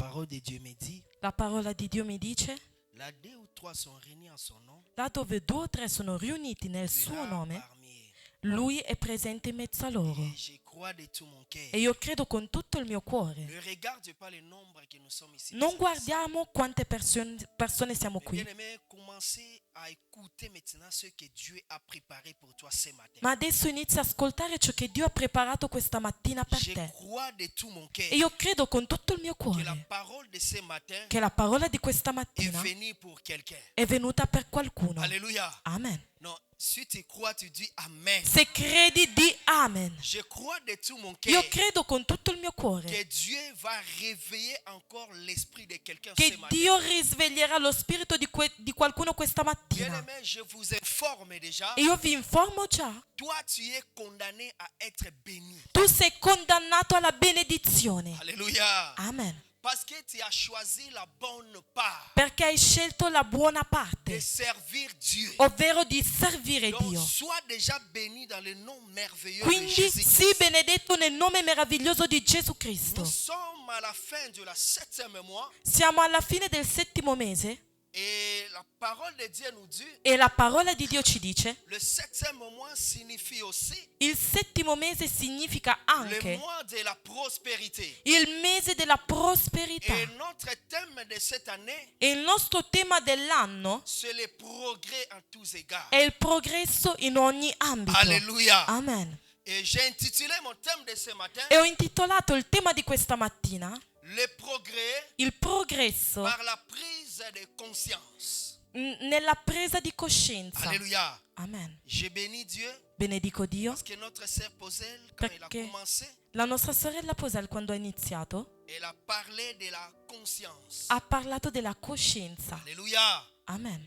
parole de Dieu me dit, La parola di Dio mi dice, là 2 ou 3 sont réunis en son nom, là dove 2 o 3 sono riuniti nel tu es suo là nome, parmi eux. Lui è presente in mezzo a loro. Et je crois de tout mon cœur. E io credo con tutto il mio cuore. Ne regarde pas le nombre que nous sommes ici. Non guardiamo quante persone siamo qui, Bien-aimé, commencez à écouter maintenant ce que Dieu a préparé pour toi ce matin. ma adesso inizia a ascoltare ciò che Dio ha preparato questa mattina per Je te. crois de tout mon cœur E io credo con tutto il mio que la cuore parole de ce matin che la parola di questa est mattina venue pour quelqu'un. è venuta per qualcuno. Alléluia. Amen. Non, si tu crois, tu dis Amen. Se credi, di Amen. Je crois de tout mon Io cœur credo con tutto il mio que cuore Dieu va réveiller encore l'esprit de quelqu'un ce che matin. Dio risveglierà lo spirito di qualcuno questa mattina. Bien-aimé, je vous informe déjà, E io vi informo già, toi tu es condamné à être béni. tu sei condannato alla benedizione. Alléluia. Amen. Parce que tu as choisi la bonne part Perché hai scelto la buona de parte, servir Dieu. ovvero di servire Donc, Dio. sois déjà béni dans le nom merveilleux de Quindi Jésus. sii benedetto nel nome meraviglioso di Gesù Nous Cristo. sommes à la fin de la 7e mois Siamo alla fine del 7° mese et la parole de Dieu nous dit, e la parola di Dio ci dice, le 7e mois signifie aussi il 7° mese significa le anche mois de la prospérité. il mese della prosperità. Et notre thème de cette année, E il nostro tema dell'anno c'est le progrès en tous égards. è il progresso in ogni ambito. Alléluia. Amen. Et j'ai intitulé mon thème de ce matin, E ho intitolato il tema di questa mattina, le progrès il progresso par la prise de conscience. nella presa di coscienza. Alléluia. Amen. Je bénis Dieu Benedico Dio parce que notre sœur Posel, quand elle a perché commencé, la nostra sorella Posel, quando ha iniziato, elle a parlé de la conscience. ha parlato della coscienza. Alléluia. Amen.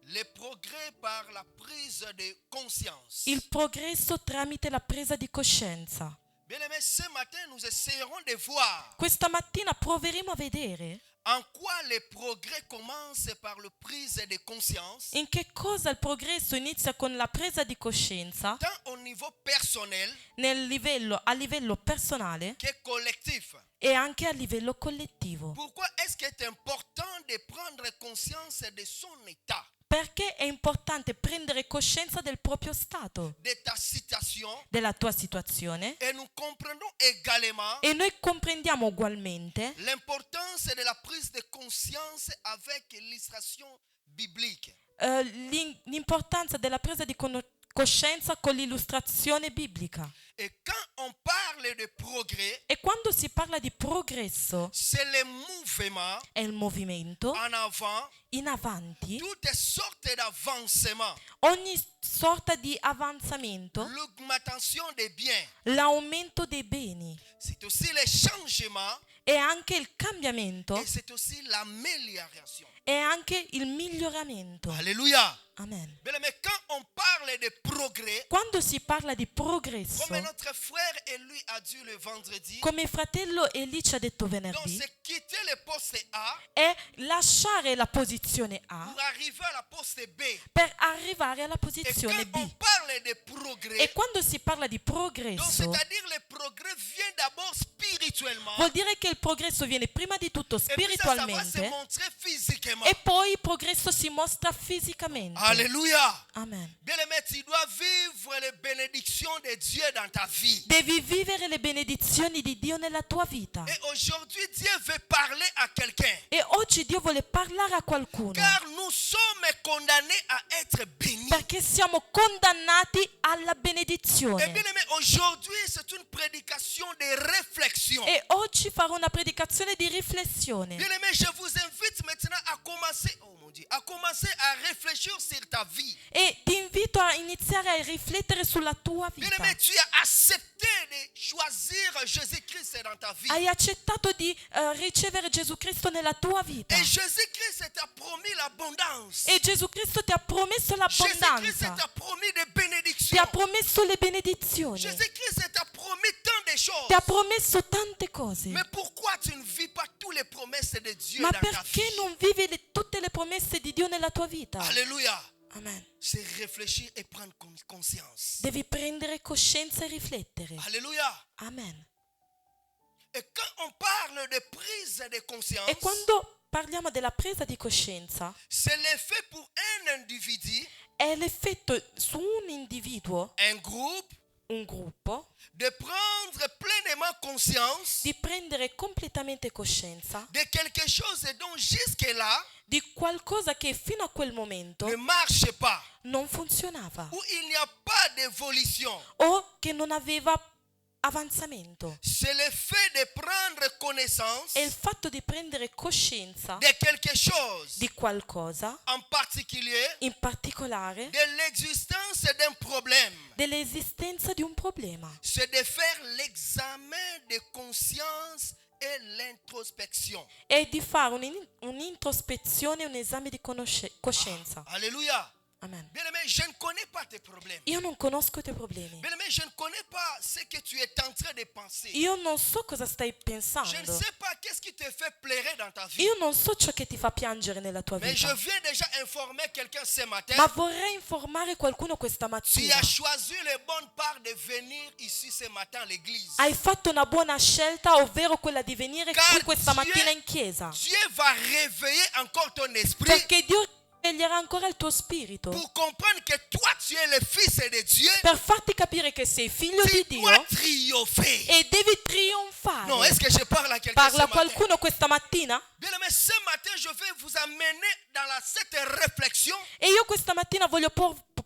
Le progrès par la prise de conscience. Il progresso tramite la presa di coscienza. Bien-aimés, ce matin, nous essayerons de voir Questa mattina proveremo a vedere en quoi le progrès commence par la prise de conscience, in che cosa il progresso inizia con la presa di coscienza tant au niveau personnel a livello personale que collectif. e anche a livello collettivo. Pourquoi est-ce qu'il est important de prendre conscience de son état, Perché è importante prendere coscienza del proprio stato, de ta situation, della tua situazione, et nous comprenons également e noi comprendiamo ugualmente l'importance de la prise de conscience avec l'illustration biblique. l'importanza della presa di coscienza con l'illustrazione biblica. Et quand on parle de progrès, E quando si parla di progresso c'est le mouvement è il movimento en avant, in avanti, toutes sortes d'avancements, ogni sorta di avanzamento, l'augmentation des biens. l'aumento dei beni C'est aussi le changement e anche il cambiamento et c'est aussi l'amélioration. e anche il miglioramento. Alléluia. Amen. Bien, mais quand on parle de progrès, Quando si parla di progresso, comme notre frère et lui a dit le vendredi, come fratello Eli ci ha detto donc venerdì, c'est quitter le poste A è lasciare la posizione A pour arriver à la poste B. per arrivare alla Et posizione quand on B. parle de progrès, E quando si parla di donc progresso, c'est-à-dire le progrès vient d'abord spirituellement vuol dire che il progresso viene prima di tutto et puis ça va se spiritualmente montrer physiquement. e poi il progresso si mostra fisicamente. Alléluia. Amen. Bien aimé, tu dois vivre les bénédictions de Dieu dans ta vie. Devi vivere le benedizioni di Dio nella tua vita. Et aujourd'hui, Dieu veut parler à quelqu'un. E oggi Dio vuole parlare a qualcuno. Car nous sommes condamnés à être bénis. Perché siamo condannati alla Et benedizione. bien aimé, aujourd'hui, c'est une prédication de réflexion. E oggi farò una predicazione di riflessione. Bien aimé, je vous invite maintenant à commencer, oh mon Dieu, à commencer à réfléchir sur ta vie. E ti invito a iniziare a riflettere sulla tua Bien vita. aimé, tu as accepté de choisir Jésus-Christ dans ta vie. Hai accettato di ricevere Gesù Cristo nella tua vita. Et Jésus-Christ t'a promis l'abondance. E Gesù Cristo ti ha promesso Jésus-Christ l'abbondanza. t'a promis des Ti bénédictions. ha promesso le benedizioni. Jésus-Christ t'a promis tant de choses. Ti ha promesso tante cose. Mais pourquoi tu ne vis pas toutes les promesses de Dieu Ma dans ta perché vie? non vivi tutte le promesse di Dio nella tua vita? Alléluia. Amen. C'est réfléchir et prendre conscience. Devi prendere coscienza e riflettere. Alléluia. Amen. Et quand on parle de prise de conscience, E quando parliamo della presa di coscienza, c'est l'effet pour un individu, è l'effetto su un individuo, un groupe, un gruppo, de prendre pleinement conscience di prendere completamente coscienza de quelque chose dont jusque-là di qualcosa che fino a quel momento ne marche pas, non funzionava où il n'y a pas d'évolution. o che non aveva avanzamento. C'est le fait de prendre connaissance È il fatto di prendere coscienza de quelque chose, di qualcosa, en particulier in particolare de l'existence d'un problème. dell'esistenza di un problema. C'est de faire l'examen de conscience et l'introspection. È di fare un'introspezione, un esame di coscienza. Alléluia. Amen. Bien-aimé, je ne connais pas tes problèmes. Io non conosco i tuoi problemi. Bien-aimé, je ne connais pas ce que tu es en train de penser. Io non so cosa stai Je ne pensando. sais pas qu'est-ce qui te fait pleurer dans ta vie. Io non so ciò che ti fa piangere nella tua Mais je vita. viens déjà informer quelqu'un ce matin. Ma vorrei informare qualcuno questa Tu mattina. as choisi le bon part de venir ici ce matin à l'église. Hai fatto una buona scelta, ovvero quella di venire qui questa mattina in chiesa. Dieu va réveiller encore ton esprit Perché Dio sveglierà ancora il tuo spirito. pour comprendre que toi, tu es le fils de Dieu. Per farti capire che sei figlio Tu di dois Dio triompher. e devi Non, trionfare. est-ce que je parle à quelqu'un ce Parla a matin? qualcuno questa mattina? Bien aimé, ce matin, je vais vous amener dans cette réflexion E io questa mattina voglio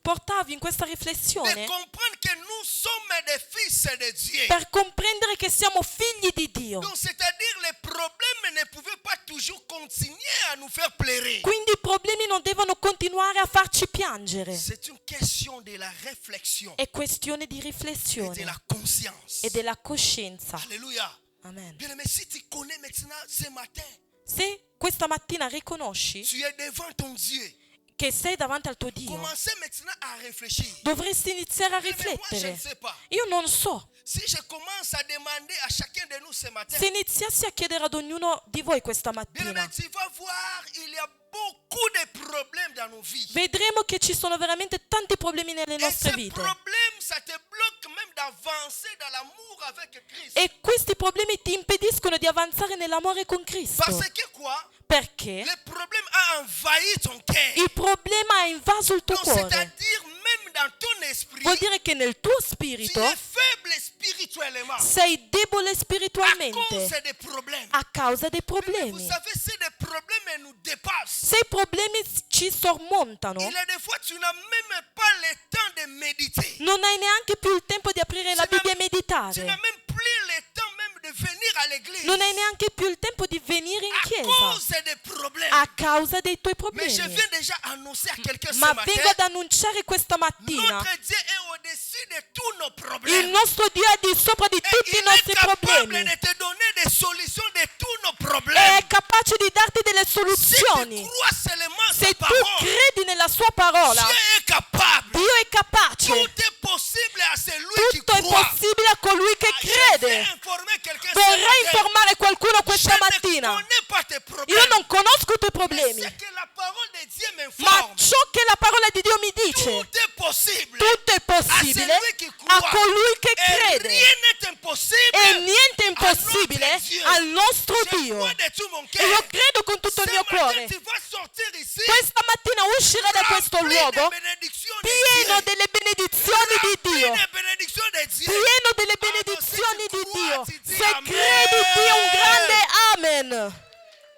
portarvi in questa de riflessione comprendre que nous sommes des fils de Dieu. per comprendere che siamo figli di Dio. Donc, c'est-à-dire, les problèmes ne pouvaient pas toujours continuer à nous faire pleurer. Quindi i problemi non devono continuare a farci piangere. C'est une question de la réflexion È questione di et de riflessione la conscience. e della coscienza. Alléluia. Amen. Bien aimé, si tu connais maintenant ce matin, Se questa mattina riconosci tu es devant ton Dieu, che sei davanti al tuo Dio, commencez maintenant à réfléchir. dovresti iniziare a Mais moi, je ne riflettere. sais pas. Io non so. Si je commence à demander à chacun de nous ce matin, Se iniziassi a chiedere ad ognuno di voi questa bien aimé, mattina, tu vas voir, il y a beaucoup de problèmes dans nos vies. vedremo che ci sono veramente tanti problemi nelle Et nostre ces vite. problèmes, ça te bloque même d'avancer dans l'amour avec Christ. E questi problemi ti impediscono di avanzare nell'amore con Cristo. Parce que quoi? Perché Le problème a envahi ton cœur. il problema ha invaso il tuo Donc, cuore. c'est-à-dire, même dans ton esprit, Vuol dire che nel tuo tu spirito es faible spirituellement sei debole à spiritualmente cause des problèmes. a causa dei Vous problemi. savez, si les problèmes nous dépassent, Se i problemi ci sormontano, il y a des fois, tu n'as même pas le temps de méditer. non hai neanche più il tempo di aprire la Bibbia e Tu n'as meditare. même plus le temps même de venir à l'église Non hai neanche più il tempo di venire in à chiesa cause des problèmes. a causa dei tuoi Mais je problemi. viens déjà annoncer à quelqu'un ce Ma matin, vengo ad annunciare questa mattina, notre Dieu est au-dessus de tous nos il problèmes. nostro Dio è di sopra di Et tutti i il nostri est capable problemi. de te donner des solutions de tous nos È problèmes. capace di darti delle Si tu soluzioni. crois seulement Se sa tu parole, credi nella sua parola, Dieu est capable. Dio è capace. Tout est possible à celui qui Tutto è croit. possibile a colui che Je vais crede. informer quelqu'un ce Vorrei matin. informare qualcuno Je questa ne mattina. connais pas tes Io problèmes. non conosco i tuoi Mais problemi, c'est que la parole de Dieu ma m'informe. ciò che la parola di Dio mi dice, Tout est possible tutto è à possibile celui qui a croit. colui che Et crede. rien n'est impossible. E niente è a notre impossibile Dieu. al nostro Je Dio. crois de tout mon E cœur. io credo con tutto il Ce mio matin, cuore. tu vas sortir ici Questa mattina uscire da questo rempli de luogo bénédictions de pieno Dieu. delle benedizioni di Rempli Dio. de bénédictions de Dieu. Pieno delle Ah, benedizioni se tu di crois, Dio. tu dis Se amen. credi, di un grande amen.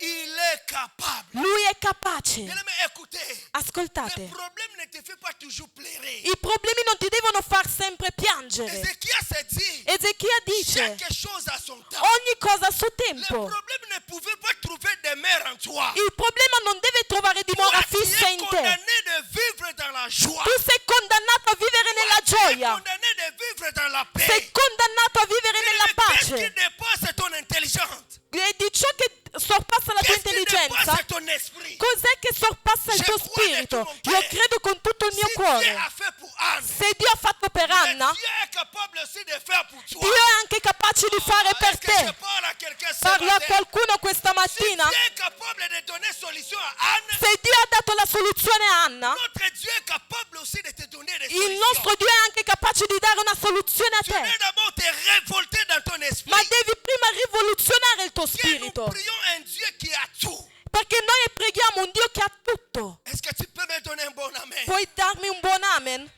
Il est capable. Lui è capace. Bien-aimé, écoutez. Ascoltate, Le problème ne te fait pas toujours pleurer. i problemi non ti devono far sempre piangere. Ézéchias s'est dit, Ezechia dice, chaque chose a son temps. ogni cosa a suo Le tempo. problème ne pouvait pas trouver demeure en toi. Il problema non deve trovare dimora Toi, tu fissa es in te. condamné de vivre dans la joie. Tu sei condannato a vivere nella Tu es gioia. condamné de vivre dans la paix. Sei condannato a vivere nella Mais qu'est-ce qui pace. dépasse ton intelligence? E di ciò che sorpassa la tua Qu'est-ce qui intelligenza, dépasse ton esprit? cos'è che sorpassa il tuo spirito? Io credo con tutto il mio Si Dieu cuore. a fait pour Anne, Se Dio ha fatto per mais Anna, Dieu est capable aussi de faire pour toi. Dio è anche capace di fare per Est-ce que je te. parle à quelqu'un ce Parlo a matin? qualcuno questa Si mattina. Dieu est capable de donner solution à Anne, Se Dio ha dato la soluzione a Anna, notre Dieu est capable aussi de te donner des il solutions. nostro Dio è anche capace di dare una soluzione a Tu dois te. d'abord te révolter dans ton esprit. Ma devi prima prions un Dieu qui a tout. Perché noi preghiamo un Dio che ha tutto. Est-ce que tu peux me donner un bon amen? Puoi darmi un buon amen?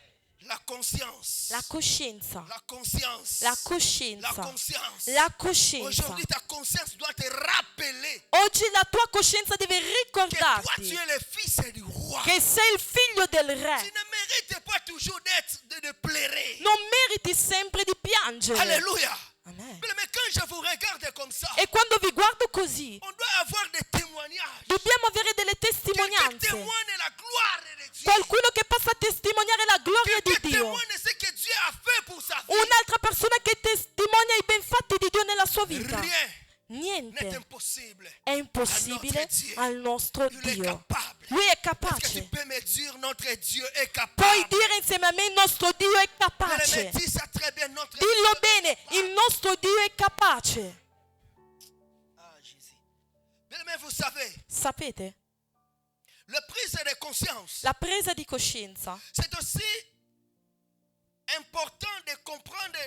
La conscience. La coscienza. La conscience. La La coscienza. conscience. La coscienza. Aujourd'hui, ta conscience doit te rappeler Oggi la tua coscienza deve que toi, tu ricordarti es le fils du roi. che sei il figlio del Tu re. ne mérites pas toujours de pleurer. Non meriti sempre di piangere. Alléluia. Amen. Mais quand je vous regarde comme ça, E quando vi guardo così, on doit avoir des témoignages. dobbiamo avere delle Quelqu'un testimonianze. témoigne la gloire de Dieu. Qualcuno che possa testimoniare la gloria di Quelqu'un Dio. témoigne ce que Dieu a fait pour sa vie. Un'altra persona che testimonia i benfatti di Dio nella sua vita. Rien n'est Niente impossibile. è impossibile al nostro Il est Dio. capable. Lui è Est-ce que tu capace. peux me dire notre Dieu est Puoi capable? dire insieme a me il nostro Dio è Mais capace. dis ça très bien, notre Dillo Dieu est bene, capable. il nostro Dio è capace. Ah, Jésus. Mais vous savez, Sapete? le prise de conscience, La presa di coscienza c'est aussi important de comprendre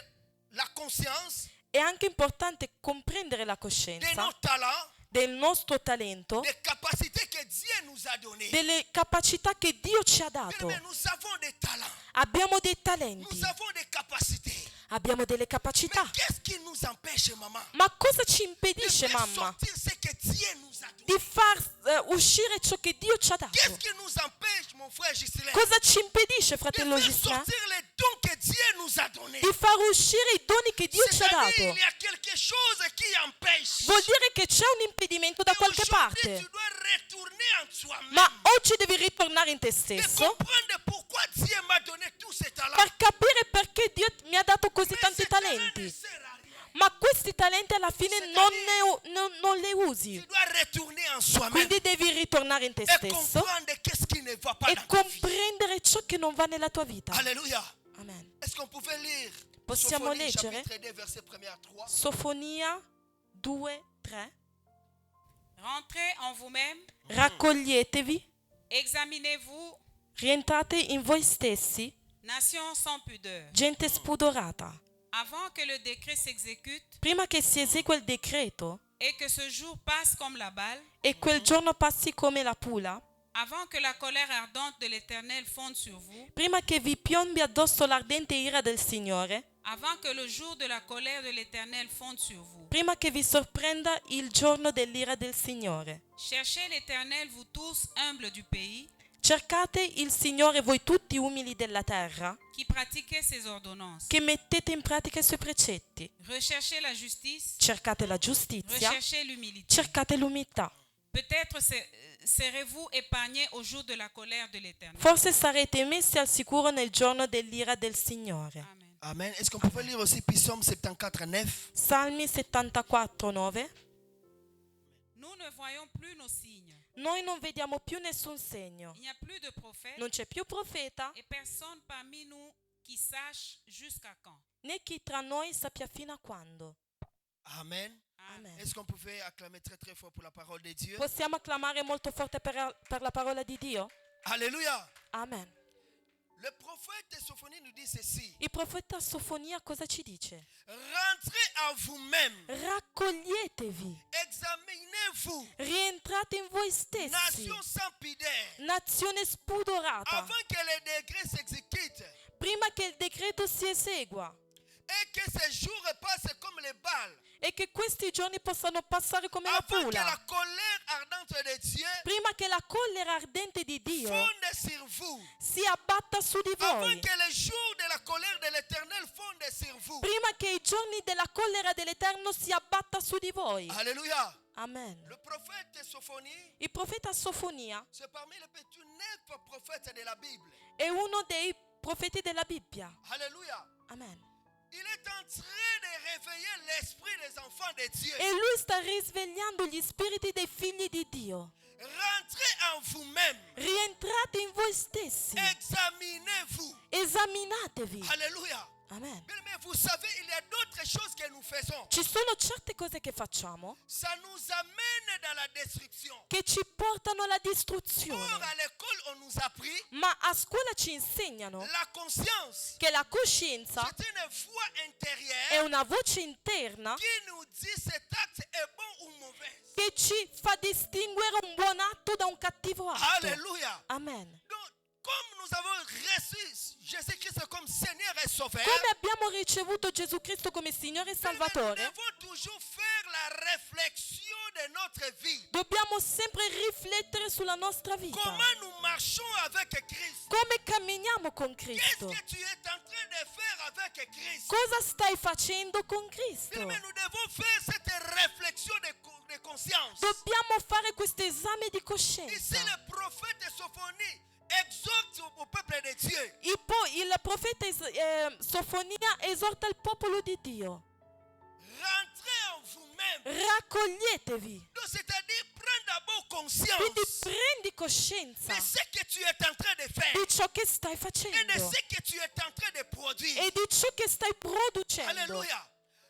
la conscience è anche importante comprendere la de coscienza nos talents, del nostro talento, des capacités que Dieu nous a données. delle capacità che Dio ci ha dato. Mais nous avons des talents, Abbiamo dei talenti, nous avons des capacités. abbiamo delle Mais capacità. qu'est-ce qui nous empêche, maman, Ma cosa ci de impedisce, faire mamma, sortir ce que Dieu nous a donné? di far uscire ciò che Dio ci ha Qu'est-ce dato? qui nous empêche, mon frère Gislain, Cosa ci impedisce, de fratello faire Gislain, sortir les dons que Dieu nous a donnés? di far uscire i doni che Dio ci ha C'est-à-dire, dato? il y a quelque chose qui empêche. Vuol dire che c'è un impedimento da Et qualche aujourd'hui, parte. tu dois retourner en toi-même. Ma oggi devi ritornare in te Et stesso comprendre pourquoi Dieu m'a donné tous ces talents. per capire perché Dio mi ha dato così Mais tanti ces talents ne talenti. servent à rien. Ma questi talenti alla fine non li usi. Tu dois retourner en soi-même Quindi devi ritornare in te et stesso comprendre qu'est-ce qui ne va pas e dans ta vie. comprendere ciò che non va nella tua vita. Alléluia. Amen. Est-ce qu'on pouvait lire Possiamo Sophonie, leggere? chapitre 2, verset 1 à 3? Sofonia 2, 3. Rentrez en vous-même, Raccoglietevi, examinez-vous, rientrate in voi stessi, nation sans pudeur, gente spudorata. avant que le décret s'exécute Prima che si esegua il decreto et que ce jour passe comme la balle, e quel giorno passi come la pula, avant que la colère ardente de l'Éternel fonde sur vous, prima che vi piombi addosso l'ardente ira del Signore, avant que le jour de la colère de l'Éternel fonde sur vous. prima che vi sorprenda il giorno dell'ira del Signore. Cherchez l'Éternel, vous tous humbles du pays, Cercate il Signore voi tutti umili della terra, qui pratiquez ses ordonnances. che mettete in pratica i suoi precetti. Recherchez la justice, Cercate la giustizia, recherchez l'humilité. cercate l'umiltà. Peut-être serez-vous épargnés au jour de la colère de l'Éternel. Forse sarete messi al sicuro nel giorno dell'ira del Signore. Amen. Amen. Est-ce qu'on pouvait lire aussi Psaume 74, 9? Salmi 74, 9. Nous ne voyons plus nos signes. Noi non vediamo più nessun segno. Il n'y a plus de prophètes Non c'è più profeta, et personne parmi nous qui sache jusqu'à quand. né chi tra noi sappia fino a quando. Amen. Amen. Est-ce qu'on pouvait acclamer très très fort pour la parole de Dieu? Possiamo acclamare molto forte per la parola di Dio? Alléluia. Amen. Le prophète Sophonie nous dit ceci. Il profeta Sofonia cosa ci dice? Rentrez en vous-même. Raccoglietevi, Examinez-vous. rientrate in voi stessi, Nation sans pudeur. nazione spudorata, Avant que les décrets s'exécutent prima che il decreto si esegua et que ces jours passent comme les balles. e che questi giorni possano passare come la Avant que la pula, colère ardente de Dieu prima che la collera ardente di Dio fonde sur vous. si abbatta su di Avant voi, que les jours de la colère de l'Éternel fondent sur vous. prima che i giorni della collera dell'Eterno si abbatta su di voi. Alléluia. Amen. Le prophète Sophonie, Il profeta Sofonia c'est parmi les petits 9 prophètes de la Bible. è uno dei profeti della Bibbia. Alléluia. Amen. Il est en train de réveiller l'esprit des enfants de Dieu. E lui sta risvegliando gli spiriti dei figli di Dio. Rentrez en vous-même. Rientrate in voi stessi, Examinez-vous. esaminatevi. Alléluia. Amen. Mais vous savez, il y a d'autres choses que nous faisons. Ci sono certe cose che facciamo Ça nous amène dans la destruction. che ci portano alla Or, distruzione. à l'école, on nous a appris Ma a scuola ci insegnano la conscience. che la coscienza C'est une voix è intérieure una voce interna qui nous dit cet acte est bon ou mauvais. che ci fa distinguere un buon atto da un cattivo atto. Alléluia. Amen. Donc, comme nous avons reçu Jésus-Christ comme Seigneur et Sauveur, Come abbiamo ricevuto Gesù Cristo come Signore e nous Salvatore, devons toujours faire la réflexion de notre vie. dobbiamo sempre riflettere sulla nostra vita. Comment nous marchons avec Christ? Come camminiamo con Qu'est-ce Cristo? que tu es en train de faire avec Christ? Cosa stai facendo con Cristo? Mais nous devons faire cette réflexion de conscience. Dobbiamo fare questo esame di Ici, coscienza. le prophète Sophonie exhorte au peuple de Dieu. Il profeta Sofonia esorta il popolo di Dio. Rentrez en vous-même. Raccoglietevi. Donc, c'est-à-dire, prends d'abord conscience Quindi prendi coscienza de ce que tu es en train de faire di ciò che stai et de facendo ce que tu es en train de produire. e di ciò che stai producendo. Alléluia.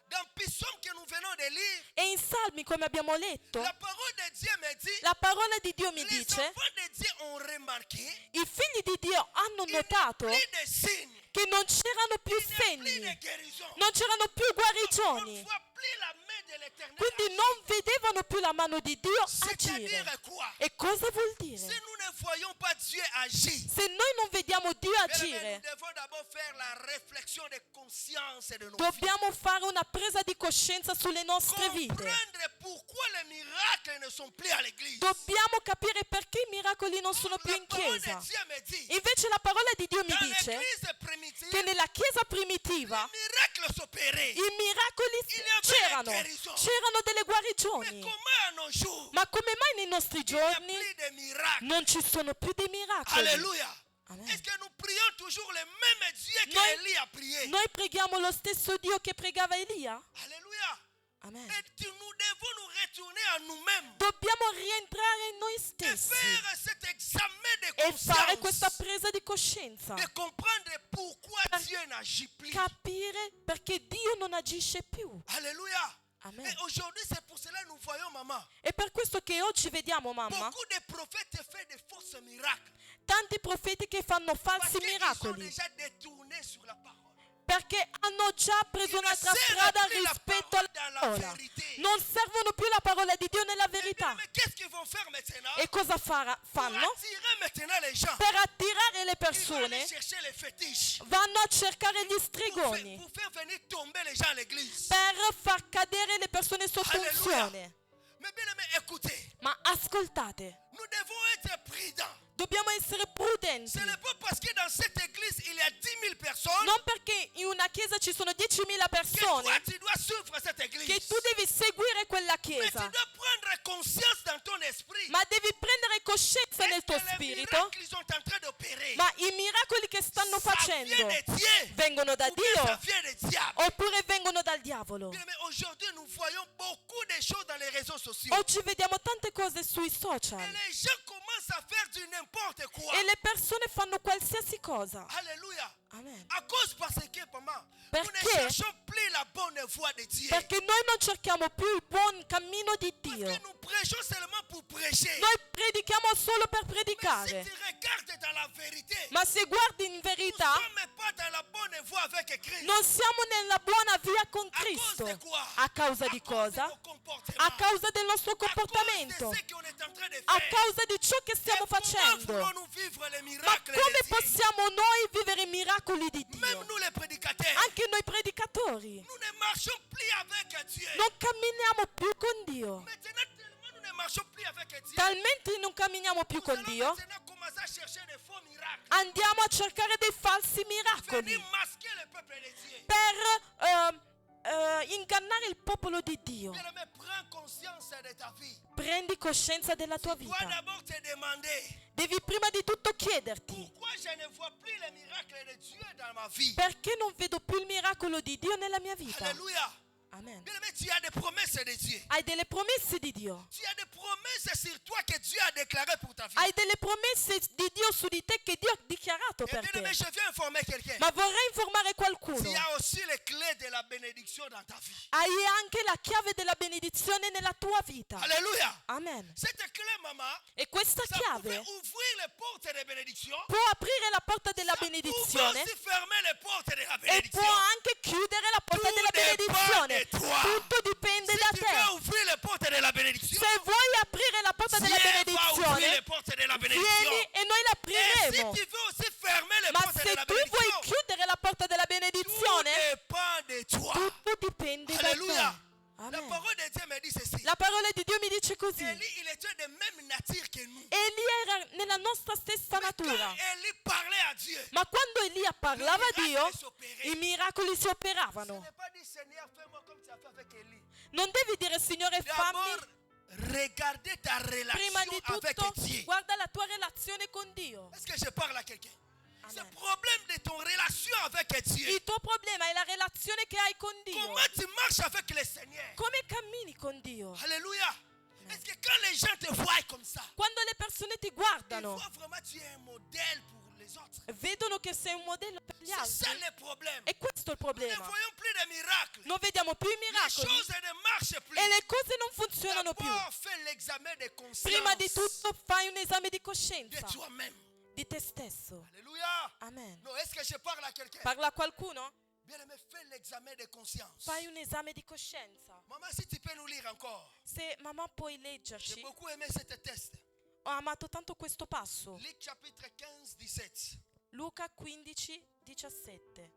Dans Psaume que nous venons de lire, E in Salmi, come abbiamo letto, la parole de Dieu me dit, la parola di Dio mi les dice, enfants de Dieu ont remarqué, i figli di Dio hanno il n'y a notato plus de signes, che non c'erano più il n'y a plus segni, de guérison. non c'erano più On ne guarigioni. voit plus la main de l'Éternel. Quindi non vedevano più la mano di Dio agire. C'est-à-dire quoi? E cosa vuol Si dire? nous ne voyons pas Dieu agir, Se noi non vediamo Dio nous agire, devons d'abord faire la réflexion de conscience de nos vies. dobbiamo fare una presa di coscienza sulle nostre vite. Comprendre pourquoi les miracles ne sont plus à l'église. Dobbiamo capire perché i miracoli non sono più La in parole de chiesa. Dieu me dit, Invece la parola di Dio mi dans dice l'église primitive, che nella chiesa primitiva les miracles s'opéraient. i miracoli Il y avait c'erano, des guérisons. c'erano delle Mais guarigioni. comment à nos jours, Ma come mai nei nostri il n'y a giorni plus de miracles? non ci sono più dei miracoli? Alléluia. Amen. Est-ce que nous prions toujours le même Dieu Noi- qu'Élie a prié? Noi preghiamo lo stesso Dio che pregava Elia? Alléluia. Amen. Et nous devons nous retourner à nous-mêmes Dobbiamo rientrare in noi et stessi faire cet examen de e fare questa conscience, presa di coscienza. de comprendre pourquoi Per Dieu n'agit plus. capire perché Dio non agisce più. Alléluia. Amen. Et aujourd'hui, c'est pour cela que nous voyons, maman, È per questo che oggi vediamo, mamma, beaucoup de prophètes font des fausses miracles. tanti profeti che fanno Parce falsi qu'ils sont miracoli déjà détournés sur la parole. perché hanno già preso un'altra strada rispetto alla parola. Non servono più la parola di Dio nella verità. Mais qu'est-ce qu'ils vont faire maintenant? E cosa Pour fanno? attirer maintenant les gens. Per attirare le Ils vont aller persone chercher les fétiches. vanno a cercare gli Pour stregoni faire venir tomber les gens à l'église. per far cadere le persone sotto Alleluia. unzione. Mais bien aimé, écoutez, Ma ascoltate, nous devons être prudents. dobbiamo essere prudenti. Ce n'est pas parce que dans cette église il y a 10 000 personnes Non perché in una chiesa ci sono 10.000 que toi persone tu dois suivre cette église. che tu devi seguire quella Mais tu chiesa, dois prendre conscience dans ton esprit ma devi prendere coscienza nel tuo que les spirito. miracles qu'ils sont en train d'opérer, Ma i miracoli che stanno ça facendo vient de Dieu vengono da ou bien ça Dio vient du diable. oppure vengono dal diavolo? Bien aimé, aujourd'hui nous voyons beaucoup de choses dans les réseaux sociaux. Oggi vediamo tante cose sui Et social les gens commencent à faire du n'importe quoi. e le persone fanno qualsiasi cosa. Alléluia. Amen. À cause parce que, maman, nous Perché? ne cherchons plus la bonne voie de Dieu. Perché noi non cerchiamo più il buon cammino di Parce Dio. que nous prêchons seulement pour prêcher. Noi predichiamo solo per Mais si predicare. tu regardes dans la vérité, Ma se guardi in nous verità, ne sommes pas dans la bonne voie avec Christ. non siamo nella buona via con À cause Cristo. de quoi? A causa di À cause de cosa? nos comportements. A causa del nostro À cause comportamento. de ce qu'on est en train de A faire. causa di ciò che stiamo Et comment facendo. voulons-nous vivre les Ma miracles come de Dieu? possiamo noi vivere i miracoli di Même Dio? nous les prédicateurs, Anche noi predicatori. nous ne marchons plus avec Dieu. Non camminiamo più con Dio. Maintenant, tellement nous ne marchons plus avec Dieu. Talmente non camminiamo più Nous con allons Dio, maintenant commencer à chercher des faux miracles. andiamo a cercare dei falsi miracoli Venir masquer le peuple de Dieu. per ingannare il popolo di Dio. Bien-aimé, prends conscience de ta vie. Prendi coscienza della tua Tu dois vita. d'abord te demander Devi prima di tutto chiederti pourquoi je ne vois plus les miracles de Dieu dans ma vie. perché non vedo più il miracolo di Dio nella mia vita. Alléluia. Amen. Bien-aimé, tu as des promesses de Dieu. Hai delle promesse di Dio. Tu as des promesses sur toi que Dieu a déclarées pour ta vie. Hai delle promesse di Dio su di te che Dio ha dichiarato Et per bien-aimé, te. je viens informer quelqu'un. Ma vorrei informare qualcuno. Tu as aussi les clés de la bénédiction dans ta vie. Hai anche la chiave della benedizione nella tua vita. Alléluia. Amen. Cette clé, maman, E questa ça pouvait chiave ouvrir les portes de bénédiction. può aprire la porta della Pouvait benedizione aussi fermer les portes de la e bénédiction. può anche chiudere la porta Tout della dépend benedizione. de toi. Tutto dipende Si da tu te. veux ouvrir les portes de la bénédiction, Se vuoi aprire la porta della Dieu va ouvrir benedizione, les portes de la bénédiction. vieni e noi Et si l'apriremo. tu veux aussi fermer les Ma portes de se la tu vuoi bénédiction, chiudere la porta della tout benedizione, dépend de toi. tutto dipende da Alléluia. te. La Amen. parole de Dieu me dit ceci. La parola di Dio mi dice così. Élie, il était de même nature que nous. Eli era nella nostra stessa Mais quand natura. Élie parlait à Dieu, Ma quando Elia parlava a Dio, miracoli si operaient. i miracoli si ce operavano. n'est pas dit Seigneur, fais-moi comme tu as fait avec Élie. Non devi dire Signore fammi. D'abord, regardez ta relation Prima di avec tutto, Dieu. guarda la tua relazione con Dio. Est-ce que je parle à quelqu'un? Amen. Ce problème de ton relation avec Dieu. Il tuo problema è la relazione che hai con Dio. Comment tu marches avec le Seigneur? Come cammini con Dio? Alléluia. Est-ce que quand les gens te voient comme ça, Quando le persone ti ils guardano, voient vraiment que tu es un modèle pour les autres? vedono che sei un modello per gli C'est ça altri. le problème. E questo è il Nous ne problema. voyons plus de miracles. Non vediamo più i Les miracoli choses ne marchent plus. e le cose non funzionano più. D'abord, fais l'examen de conscience Prima di tutto fai un esame di de coscienza toi-même. di te stesso. Alléluia. Amen. Non, est-ce que je parle à quelqu'un? Parla a qualcuno? Bien-aimé, fais l'examen de conscience. Fai un esame di coscienza. Maman, si tu peux nous lire encore. Se mamma puoi J'ai leggerci, beaucoup aimé ce test. ho amato tanto questo passo. Luc chapitre 15, 17. Luca 15, 17.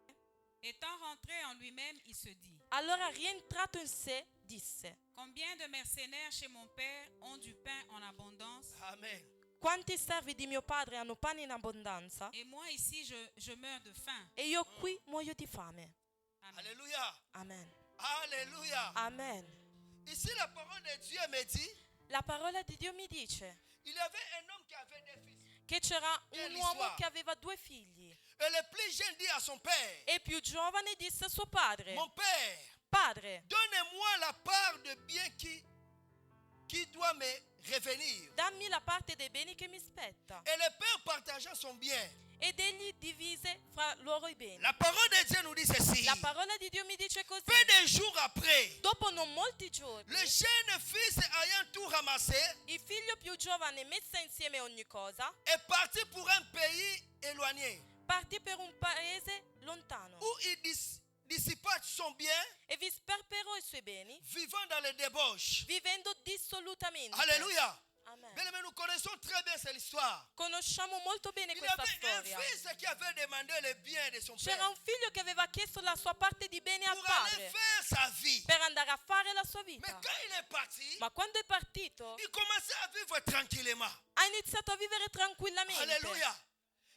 Étant rentré en lui-même, il se dit, Allora rientrato in sé, disse: combien de mercenaires chez mon père ont du pain en abondance Amen. Quanti servi di mio padre hanno pane in abbondanza et moi ici je meurs de faim. e io qui muoio di fame. Amen. Alléluia. Amen. Alléluia. Amen. Ici, la parole de Dieu me dit, La parola di Dio mi dice il y avait un homme qui avait des fils. che c'era Quelle un uomo histoire? che aveva 2 figli Et le plus jeune dit à son père, e il più giovane disse a suo padre: mon père, Padre, donnez-moi la part de bien qui doit me revenir. dammi la parte dei beni che mi spetta. Et le père partagea son bien. Ed egli divise fra loro i beni. La parole de Dieu nous dit ceci. La parola di Dio mi dice così. Peu de jours après, Dopo non molti giorni, le jeune fils ayant tout ramassé il figlio più giovane, messa insieme ogni cosa, est parti pour un pays éloigné partì per un paese lontano où il dissipa son bien, e vi sperperò i suoi beni, vivant dans les débauches. vivendo dissolutamente. Alléluia. Amen. Bien, mais nous connaissons très bien cette histoire. Conosciamo molto bene Il y questa avait un storia. fils qui avait demandé le bien de son C'era père un figlio che aveva chiesto la sua parte di bene al pour aller padre faire sa vie. per andare a fare la sua Mais vita. quand il est parti, Ma quando è partito, il commençait à vivre tranquillement. ha iniziato a vivere tranquillamente. Alléluia.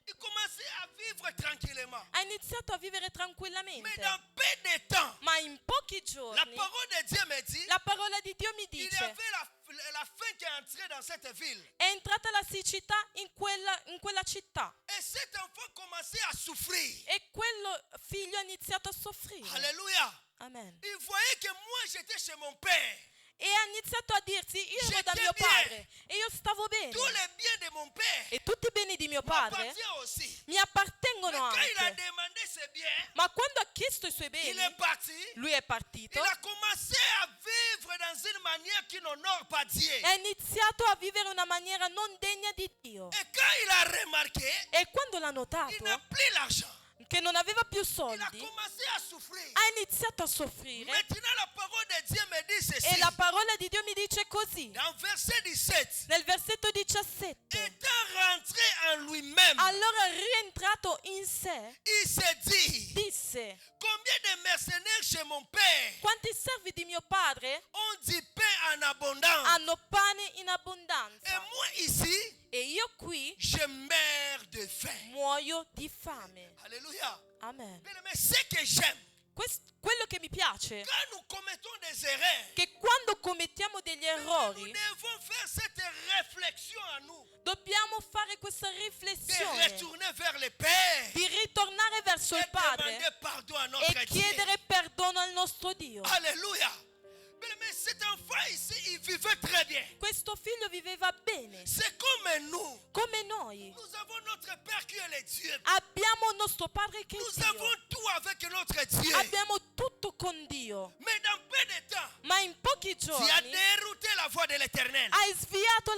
Il commençait à vivre tranquillement. Ha iniziato a vivere Mais tranquillamente. dans peu de temps, Ma in pochi la giorni, parole de Dieu me dit, la parola di Dio mi il y dice: avait la faim qui est entrée dans cette ville. è entrata la siccità in quella città. Et cet enfant commençait à souffrir. E quello figlio ha iniziato a soffrire. Alléluia. Amen. Il voyait que moi j'étais chez mon père. E ha iniziato a dirsi: io ero da J'étais mio bien. padre e io stavo bene. Tous les biens de mon père E tutti i beni di mio padre m'appartiennent aussi. mi appartengono Mais quand il a anche. demandé ses biens, Ma quando ha chiesto i suoi il beni, est parti. lui è partito Il a commencé à vivre dans une manière qui n'honore pas Dieu. e ha iniziato a vivere una maniera non degna di Dio. Et quand il a remarqué, E quando l'ha notato il n'a plus l'argent. che non aveva più Il a soldi, commencé à souffrir. ha iniziato a soffrire. Maintenant, la parole de Dieu me dit E ceci. la parola di Dio mi dice così, Dans verset 17. nel versetto 17. Étant rentré en lui-même, Allora rientrato in sé, il s'est dit, disse: combien de mercenaires chez mon père quanti servi di mio padre ont du pain en abondance. hanno pane in Et abbondanza moi ici, e io qui je meurs de faim. muoio di fame. Alléluia. Amen. Bien, mais ce que j'aime, Quello che mi piace quand nous commettons des erreurs, che quando commettiamo degli nous errori devons faire cette réflexion à nous, dobbiamo fare questa de riflessione retourner vers le Père di ritornare verso et il Padre demander pardon à notre e Dieu. chiedere perdono al nostro Dio. Alléluia. Bien, mais cet enfant ici, il vivait très bien. Questo figlio viveva bene, C'est comme nous. come noi. Nous avons notre Père qui est le Dieu. Abbiamo il nostro Padre che è Nous Dio. avons tout avec notre Dieu. Abbiamo tutto con Dio. Mais dans peu de temps, Ma in pochi tu as giorni dérouté la voie de l'Éternel. hai sviato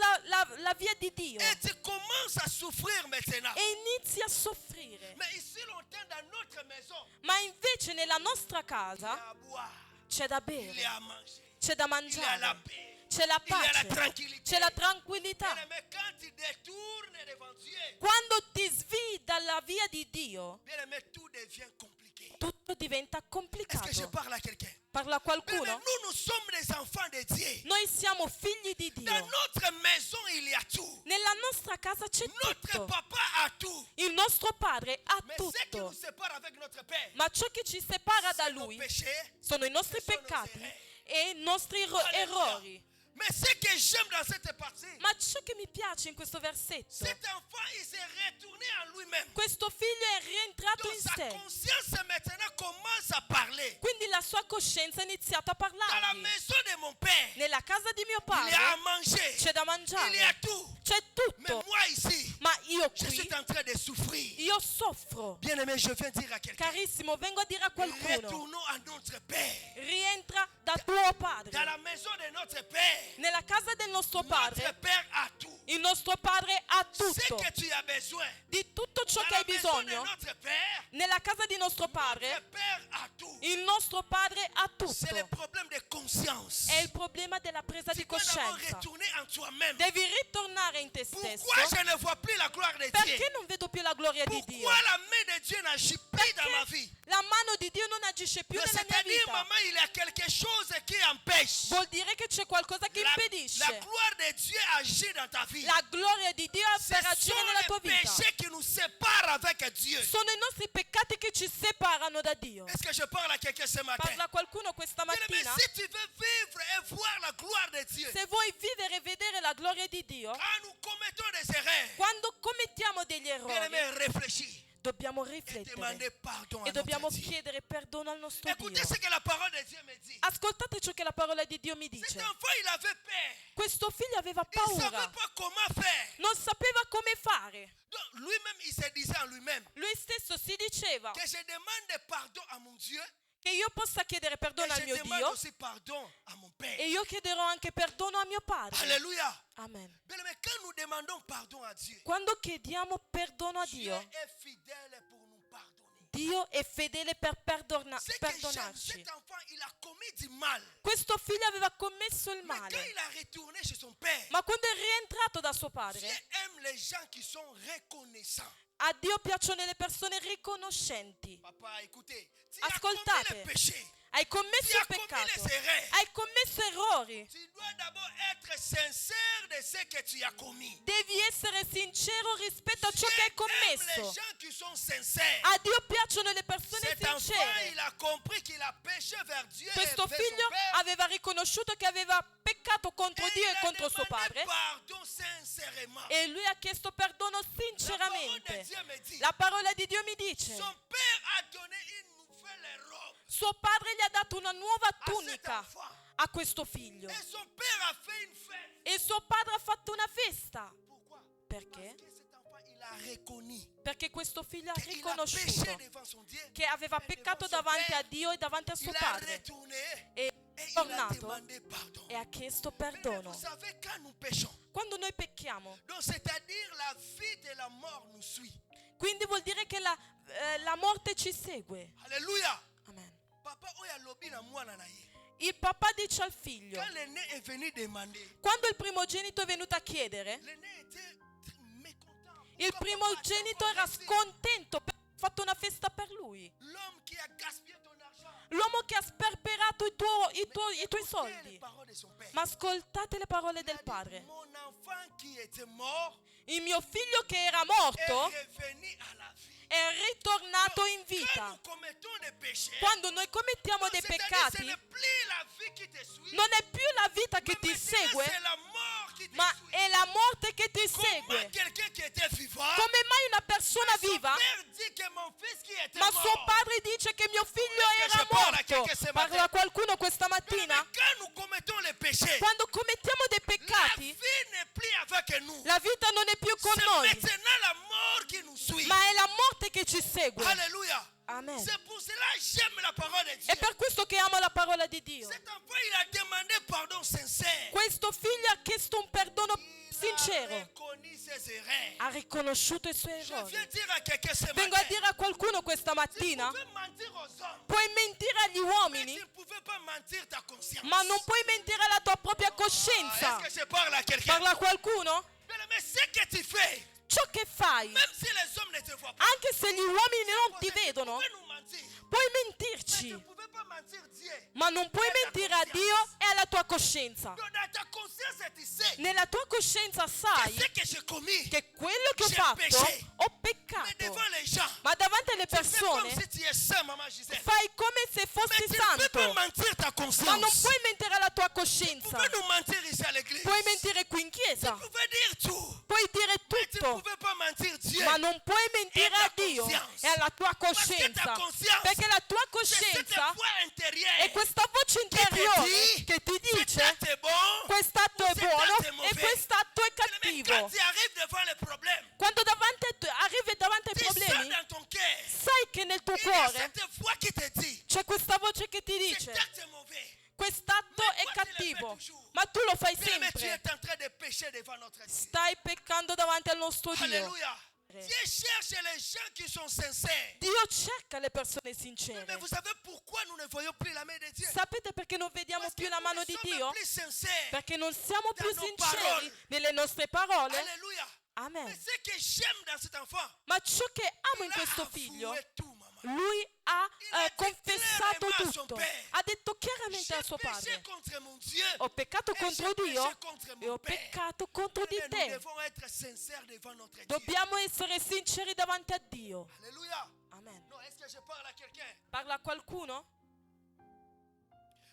la via di Dio Et tu commences à souffrir maintenant. e inizi a soffrire. Mais ici longtemps dans notre maison, Ma invece nella nostra il y casa a à boire. c'è da il y bere, a à manger, c'è da il y a la mangiare, paix, c'è la il y a la pace, tranquillité. c'è la tranquillità. Bien-aimé, quand tu détournes devant Dieu, Quando ti svii dalla via di Dio, bien-aimé, tout devient compliqué. tutto diventa Est-ce que je complicato. parle à quelqu'un? Parla a Bien-aimé, qualcuno? nous sommes des enfants de Dieu. Noi siamo figli di Dans Dio. notre maison, il y a tout. Nella nostra casa c'è Notre tutto. papa a tout. Il nostro padre ha Mais ce qui nous tutto. sépare avec notre Père, Ma ciò che ci separa da c'est nos lui péchés. sono i nostri sono i peccati errori. e i nostri Alleluia. errori. Mais ce que j'aime dans cette partie, Ma ciò che mi piace in questo versetto, cet enfant, il s'est retourné en lui-même. questo figlio è rientrato Donc in sa sé. conscience maintenant commence à parler. Quindi la sua coscienza ha iniziato a Dans la parlargli. maison de mon père, Nella casa di mio il y a à padre manger, c'è da il y a mangiare, tout. c'è Mais tutto. moi ici, Ma io je suis qui, en train de souffrir. io soffro. Bien-aimé, je viens dire à quelqu'un, Carissimo, vengo a dire a qualcuno, retournons à notre Père. rientra da tuo Dans padre. la maison de notre Père, Nella casa del nostro notre padre, Père a tout. il nostro padre ha Ce tutto. que tu as besoin. Di tutto ciò Dans che la hai maison de bisogno, notre Père, nella casa di nostro notre padre, Père a tout. il nostro padre ha C'est le tutto. problème de conscience. È il problema della presa Tu di dois d'abord coscienza. retourner en toi-même. Devi ritornare in te stesso. Pourquoi je ne vois plus la gloire de Dieu? Perché non vedo più la gloria di Dio? Pourquoi la main de Dieu n'agit plus dans ma vie? La mano di Dio non agisce più Mais nella mia c'est-à-dire, vita. maman, il y a quelque chose qui empêche. Vuol dire che c'è qualcosa che La impedisce gloire de Dieu agit dans ta vie. la gloria di Dio Ce per agire nella tua sont les vita. péchés qui nous séparent avec Dieu. Sono i nostri peccati che ci separano da Dio. Est-ce que je parle à quelqu'un ce matin? Parla a qualcuno questa Mais mattina? si tu veux vivre et voir la gloire de Dieu, Se vuoi vivere e vedere la gloria di Dio, quand nous commettons des erreurs, quando commettiamo degli bien-aimé, errori, réfléchis dobbiamo et riflettere demander pardon à e dobbiamo notre Dieu. chiedere perdono al nostro Dio. Écoutez ce que la parole de Dieu me dit. Ascoltate ciò che la parola di Dio mi Cet dice. enfant, il avait peur. Questo figlio aveva Il ne savait paura, pas comment faire. non sapeva come fare. Donc, lui-même, il se disait en lui-même Lui stesso si diceva que je demande pardon à mon Dieu che io possa chiedere et perdono al je mio demande Dio aussi pardon à mon Père. e io chiederò anche perdono a mio padre. Alléluia. Amen. Bien-aimé, quand nous demandons pardon à Dieu, Quando chiediamo perdono a Dieu Dio, est fidèle pour nous pardonner. Dio è fedele per C'est que j'aime, perdonarci. cet enfant, il a commis du mal. Questo figlio aveva commesso il Mais quand male, il a retourné chez son père, ma quando è rientrato da suo Dieu padre, aime les gens qui sont reconnaissants. a Dio piacciono le persone riconoscenti. Papa, écoutez, tu as Ascoltate. commis le péché. Hai Tu commesso as il commis peccato, les erreurs. hai commesso errori. Tu dois d'abord être sincère de ce que tu as commis. Devi essere sincero rispetto a ciò che hai Dieu aime les commesso. gens qui sont sincères. A Dio piacciono le persone Cet enfant, sincere. il a compris qu'il a péché vers Dieu et Questo vers son figlio père. aveva riconosciuto che aveva peccato contro Et Dio il e a contro suo demandé padre pardon sincèrement. e lui ha chiesto perdono La parole de sinceramente. Dieu me dit, La parola di Dio mi dice, son père a donné une nouvelle robe suo padre gli ha dato una nuova à cet tunica enfant. a questo figlio Et son père a fait une fête. e suo padre ha fatto una festa. Pourquoi? Perché? Parce que cet enfant, il a reconnu Perché questo figlio ha qu'il a péché riconosciuto devant son Dieu. che aveva peccato davanti a Dio e davanti a suo Il a padre retourné e et è il a tornato demandé pardon. e ha chiesto Mais perdono. vous savez, quand nous péchons, Quando noi pecchiamo, donc c'est-à-dire la vie de la mort nous suit. quindi vuol dire che la morte ci segue. Alléluia. Amen. Papa, oyo alobi na mwana na ye. Il papà dice al figlio, Quand l'aîné est venu demander, quando il primogenito è venuto a chiedere, l'aîné était mécontent. il Pourquoi primogenito papa era t'a fait scontento perché ha fatto una festa per lui. l'homme qui a gaspillé ton argent? L'uomo che ha sperperato i tuoi Écoutez les soldi. paroles de son père. Ma ascoltate le parole Il a del dit, padre. mon enfant qui était mort Il mio figlio che era est morto revenu à la vie. è ritornato in Quand vita. nous commettons des péchés, Quando noi commettiamo dei c'est-à-dire ce peccati, n'est plus la vie qui te suit, non è più la vita che mais ti maintenant segue, c'est la mort qui te ma suit. è la morte che ti Comment segue. quelqu'un qui était vivant, Come mai una persona son viva, père dit que mon fils qui était ma mort, suo padre dice che mio figlio Est-ce que era je parle à quelqu'un morto? ce Parla matin? a qualcuno questa mais mattina? quand nous commettons les péchés, Quando commettiamo dei la peccati, vie n'est plus avec nous. la vita non è più con C'est noi, maintenant la mort qui nous suit. ma è la morte che ci segue. Alléluia. Amen. C'est pour cela que j'aime la parole de Dieu. È per questo che amo la parola di Dio. Cet enfant, il a demandé pardon sincère. Questo figlio ha chiesto un perdono Il a sincero. reconnu reconnu ses erreurs. ha riconosciuto i suoi Je errori. viens dire à quelqu'un ce Vengo a matin. dire a qualcuno questa Tu mattina, pouvais mentir aux hommes, puoi mentire agli mais uomini, tu ne pouvais pas mentir ta conscience. ma non puoi mentire alla tua propria Ah, coscienza. est-ce que je parle à quelqu'un? Parla a qualcuno? Mais ce que tu fais, Ciò che fai, même si les hommes ne te voient pas, anche se gli uomini non ti tu vedono, pouvais nous mentir. puoi Mais tu mentirci, ne pouvais pas mentir Dieu. ma non puoi mentire a Dio e alla tua coscienza. Donc, dans ta conscience, tu sais Nella tua coscienza que sai ce que j'ai commis, che quello che ho C'è fatto péché. ho mais peccato, devant les gens, ma davanti alle tu fais comme persone si tu es saint, maman Gisèle. fai come se Mais fossi tu ne peux pas santo, mentir ta ma non conscience. puoi mentire alla tua Tu coscienza. pouvais nous mentir ici à l'église. Puoi mentire qui in Tu chiesa, pouvais dire tout. puoi dire Mais tu ne tutto, pouvais pas mentir Dieu. ma non puoi mentire E a ta Dio conscience. e alla tua Perché coscienza, ta conscience, perché la tua c'est cette coscienza voix intérieure. è questa voce Che ti interiore dice, che ti cet dice acte est bon. quest'atto è cet acte buono è mauvais. e quest'atto è Mais quand cattivo. tu arrives devant les problèmes, Quando arrivi davanti ai tu sens problemi, dans ton cœur, sai che nel tuo il y a cuore cette voix qui te dit, c'è questa voce che ti cet dice acte est mauvais. quest'atto Ma è toi tu le fais cattivo, toujours. ma tu lo fai Bien, mais tu sempre. es en train de pécher devant notre Dieu. Stai peccando davanti al nostro Dio. Alléluia. Dieu cherche les gens qui sont sincères. Dio cerca le persone Mais sincere. vous savez pourquoi nous ne voyons plus la main de Dieu? Sapete perché non vediamo Parce più que la nous mano ne di sommes Dio? plus sincères. Perché non siamo più nos sinceri parole. nelle nostre parole. Alléluia. Mais Amen. ce que j'aime dans cet enfant, Ma ciò che amo in il a questo figlio, avoué tout, maman. lui ha Il a confessato clairement a son tutto. père. Ha detto chiaramente J'ai a suo péché padre: contre mon Dieu. ho peccato E contro j'ai Dio péché contre e mon ho père. peccato contro di Mais nous te. devons être sincères devant notre Dieu. Dobbiamo essere sinceri davanti a Dio. Alléluia. Amen. Non, est-ce que je parle à quelqu'un? Parla a qualcuno?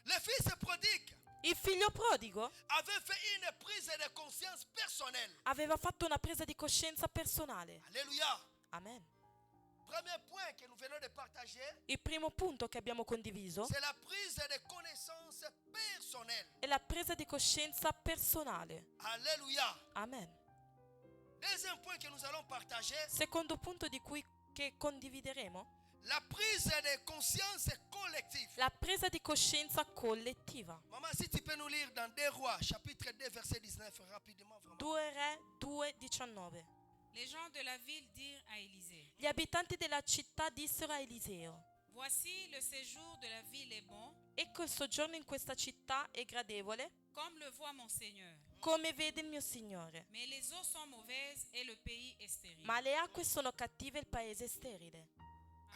Le fils prodigue Il figlio prodigo avait fait une prise de conscience personnelle. aveva fatto una presa di coscienza personale. Alléluia. Amen. Premier point que nous venons de partager, Il primo punto che abbiamo condiviso c'est la prise de connaissance personnelle. è la presa di coscienza personale. Alléluia. Amen. Deuxième point que nous allons partager, Secondo punto che condivideremo, la prise de conscience collective. la presa di coscienza collettiva. Maman, si tu peux nous lire dans 2 Rois, chapitre 2, verset 19, rapidement, vraiment. 2 Re 2:19. Les gens de la ville dirent à Élisée, Gli abitanti della città dissero a Eliseo: voici le séjour de la ville est bon, ecco il soggiorno in questa città è gradevole, comme le voit mon Seigneur. come vede il mio Signore. Mais les eaux sont mauvaises et le pays est stérile. Ma le acque sono cattive e il paese è sterile.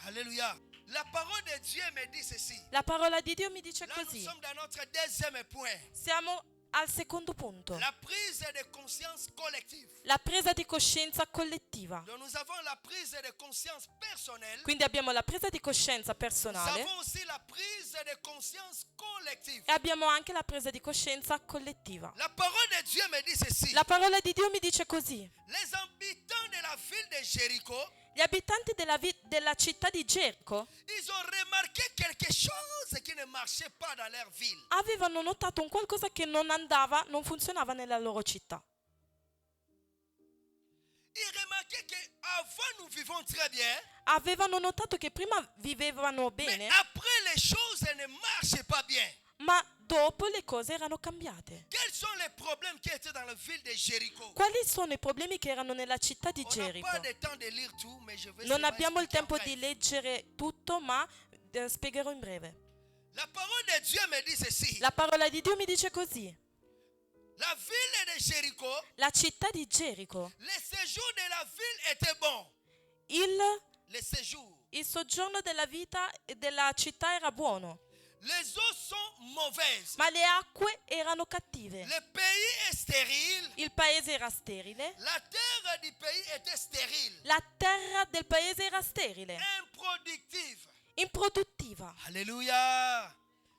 Alléluia. La parole de Dieu me dit ceci. La parola di Dio mi dice Là, nous così. sommes dans notre deuxième point. Siamo al secondo punto. La prise de conscience collective. La presa di coscienza collettiva. Donc nous avons la prise de conscience personnelle. Quindi abbiamo la presa di coscienza Nous personale avons aussi la prise de conscience collective. e abbiamo anche la presa di coscienza collettiva. La parole de Dieu me dit ceci. La parola di Dio mi dice così. Les habitants de la ville de Jéricho, Gli abitanti della città di Gerico ils ont remarqué quelque chose qui ne marchait pas dans leur ville. avevano notato un qualcosa che non funzionava nella loro città. Ils remarquaient qu'avant nous vivons très bien, Avevano notato che prima vivevano mais bene, après les choses ne marchaient pas bien. ma dopo le cose erano cambiate. Quels sont les problèmes qui étaient dans la ville de Jéricho? Quali sono i problemi che erano nella città di On n'a Gerico? pas le temps de lire tout, mais je vais Non seulement abbiamo il expliquer tempo en di bref. leggere tutto, ma spiegherò in breve. La parole de Dieu me dit ceci. La parola di Dio mi dice così. La ville de Jéricho, La città di Gerico, le séjour de la ville était bon. Le séjour. il soggiorno della vita della città era buono, Les eaux sont mauvaises. ma le acque erano cattive. Le pays est stérile. Il paese era sterile, La terre du pays était stérile. la terra del paese era sterile, Improductive. improduttiva. Alléluia.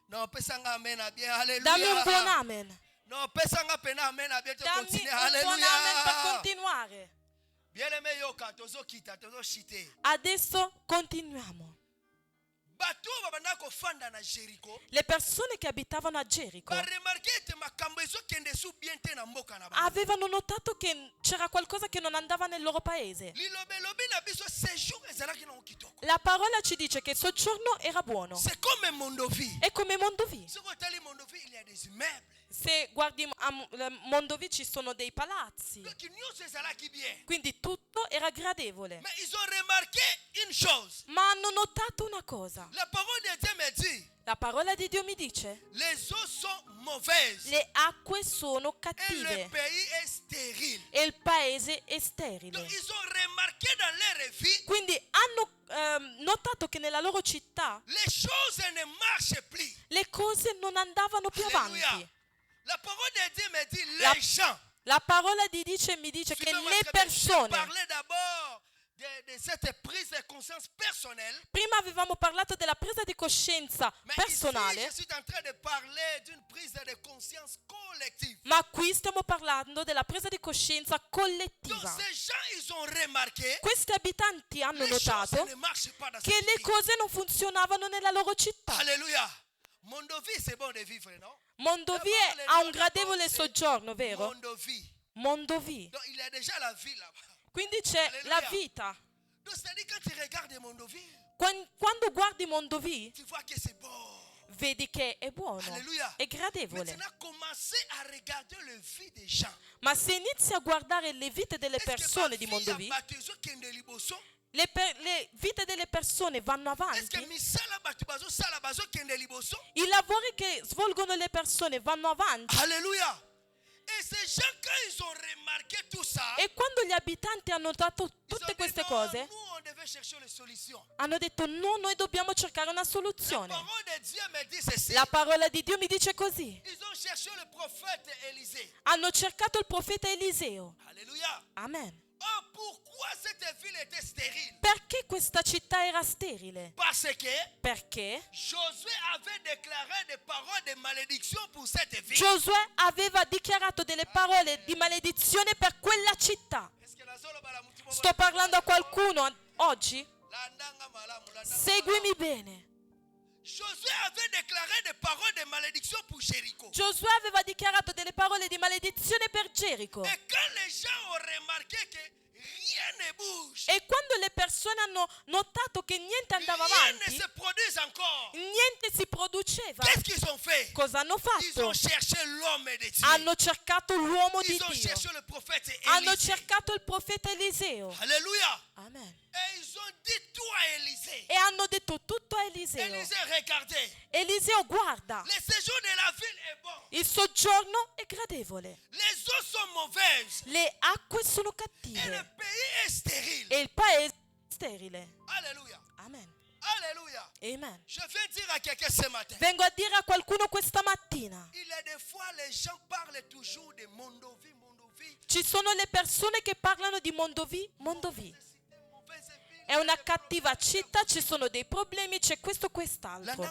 Non, pesanga amen à bien. Dammi un buon Alléluia. amen. Non, pesanga pena amen à bien. Tu Dammi continues. un buon amen per Alléluia. continuare. Bien aimé yoka, tozo kita, tozo shite. Adesso continuiamo. Bato babanda ko fanda na Jéricho. Le persone che abitavano a Gerico Ba remarqué te makambo ezo kende su bien te na mboka na ba. avevano notato che c'era qualcosa che non andava nel loro paese. Lilobe lobi na biso séjour ezalaki na kitoko. La parola ci dice che il soggiorno era buono. C'est comme Mondovi. È come Mondovì. Ce qu'on t'a dit Mondovi, il y a des immeubles. Se guardi a Mondovì ci sono dei palazzi, Donc, nyonso ezalaki bien. quindi tutto era gradevole. Mais ils ont remarqué une chose. Ma hanno notato una cosa. La parole de Dieu me dit, La parola di Dio mi dice: les eaux sont mauvaises le acque sono et le cattive pays est stérile. e il paese è Donc, sterile. ils ont remarqué dans leur vie, Quindi hanno notato che nella loro città les choses ne marchent plus. le cose non andavano più Alléluia. avanti. La parole de Dieu me dit, La- les gens. La parola di Dio mi dice che Suivez-moi le très bien. Je persone, parlais d'abord de cette prise de conscience personnelle. prima avevamo parlato della presa di coscienza Mais ici, personale, je suis en train de parler d'une prise de conscience collective. ma qui stiamo parlando della presa di coscienza Donc, collettiva. ces gens, ils ont remarqué Questi abitanti hanno les choses notato ne marchent pas dans che cette le vie. cose non funzionavano nella loro città. Alléluia. Mondovì, c'est bon de vivre, non? Mondovì ha un gradevole soggiorno, vero? Mondovì. Mondovì. Donc, il y a déjà la vie là-bas. Quindi c'è Alleluia. la vita. Donc, c'est-à-dire, quand tu regardes Mondovì, Quando guardi Mondovì, tu vois que c'est bon. vedi che è buono, Alléluia. è gradevole. Maintenant, commencez à regarder le vie des gens. Ma se inizi a guardare le vite delle Est-ce que persone ma di vie a Mondovì, baptisé kende liboso? le vite delle persone vanno Est-ce que avanti, misala bato bazo sala bazo kende liboso? i lavori che svolgono le persone vanno avanti. Alléluia. Et ces gens, quand ils ont remarqué tout ça, E quando gli abitanti hanno notato ils tutte ont dit queste non, cose, nous on devait chercher les solutions. hanno detto no, noi dobbiamo cercare una La soluzione. parole de Dieu me dit ceci. La parola di Dio mi dice così. Ils ont cherché le prophète Élisée. Hanno cercato il profeta Eliseo. Alléluia. Amen. Oh, pourquoi cette ville était stérile? Perché questa città era sterile? Parce que Perché Josué avait déclaré des paroles de malédiction pour cette ville. Giosuè aveva dichiarato delle parole di maledizione per quella città. Est-ce que la zolo bala muti bobo- Sto parlando a qualcuno oggi? La ndanga malamu, la ndanga Seguimi malamu. bene. Josué avait déclaré des paroles de malédiction pour Jéricho. Giosuè aveva dichiarato delle parole di maledizione per Gerico. Et quand les gens ont remarqué que rien ne bouge, E quando le persone hanno notato che niente andava rien ne avanti, se produit encore, niente si produceva, qu'est-ce qu'ils ont fait? cosa hanno Ils ont fatto? cherché l'homme de Dieu. Hanno cercato l'uomo di Ils ont Dio. cherché le prophète Hanno Élisée. cercato il profeta Eliseo. Alléluia. Amen. Et ils ont dit tout à Élisée. E hanno detto tutto a Eliseo. Élisée, regardez. Eliseo, guarda, Le séjour de la ville est bon. il soggiorno è gradevole. Les eaux sont mauvaises. Le acque sono Et le cattive. pays est stérile. E il paese è sterile. Alléluia. Amen. Alléluia. Amen. Je viens dire à quelqu'un ce matin. Vengo a dire a qualcuno questa mattina. Il y a des fois, les gens parlent toujours de Mondovì, Mondovì. Ci sono le persone che parlano di Mondovì. Mondovì è una cattiva città, ci sono dei problemi, c'è questo, quest'altro.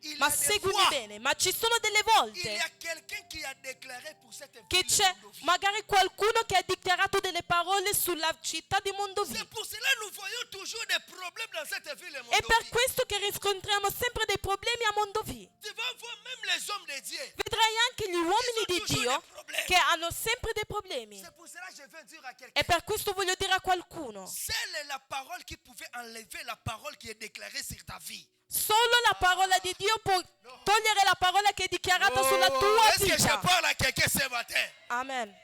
Il y Ma a des seguimi fois, bene, ma ci sono delle il y a volte quelqu'un qui a déclaré pour cette che ville c'è Mondovì. magari qualcuno che ha dichiarato delle parole sulla città di Mondovì. C'est pour cela que nous voyons toujours des problèmes dans cette ville È per Mondovì. questo che riscontriamo sempre dei problemi a Mondovì. Tu vas voir même les hommes de Dieu. Vedrai anche gli uomini di Dio che hanno sempre dei problemi. C'est pour cela que je viens dire à E quelqu'un. per questo voglio dire a qualcuno, Seule la parole qui pouvait enlever la parole qui est déclarée sur ta vie. solo la parola di Dio può togliere la parola che è dichiarata sulla tua Est-ce que je vita. parle à quelqu'un ce matin? Amen.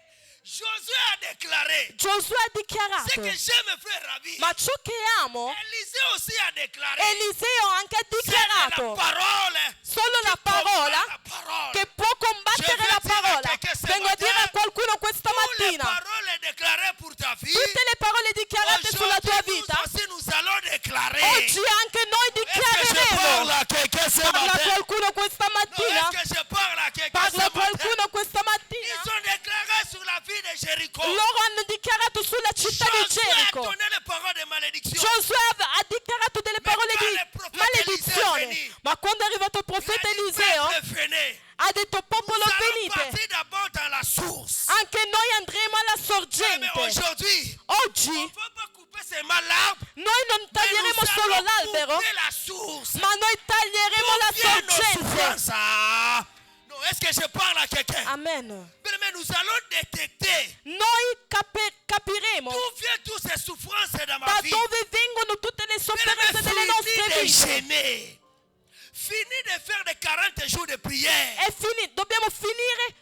Josué a déclaré. Giosuè ha Ce dichiarato, que j'aime me fait ravir. ma ciò che amo, Élisée aussi a déclaré. Eliseo anche ha C'est la dichiarato. parole. Solo la parola La parole. che può combattere la parola. Vengo a dire a qualcuno questa Toutes les mattina, paroles déclarées pour ta vie. tutte le parole dichiarate sulla tua Aujourd'hui, vita, nous aussi nous allons déclarer. oggi anche noi Est-ce que je dichiareremo. parle à quelqu'un ce Parla a matin? qualcuno questa Non, mattina? est-ce que je parle à quelqu'un ce Parla a matin? qualcuno questa mattina? Ils ont déclaré sur la vie de Jéricho. Loro hanno dichiarato sulla città di Josué a Gerico. donné les paroles de malédiction. Giosuè ha dichiarato delle parole di maledizione. Ma quando è arrivato il profeta Eliseo, Peuple, venez. ha detto popolo Nous allons venite. partir d'abord dans la source. Anche noi andremo alla Mais sorgente. aujourd'hui, on Oggi ne va pas couper seulement l'arbre, noi non mais taglieremo nous solo allons l'albero, couper la source. ma noi taglieremo la D'où viennent nos sorgente. souffrances, ah? Non, est-ce que je parle à quelqu'un? Amen. Mais nous allons détecter Noi capiremo d'où viennent toutes ces souffrances dans ma da vie. dove vengono tutte le Mais sofferenze delle fini nostre de vite. gêner. Fini de faire des 40 jours de prière. Dobbiamo finire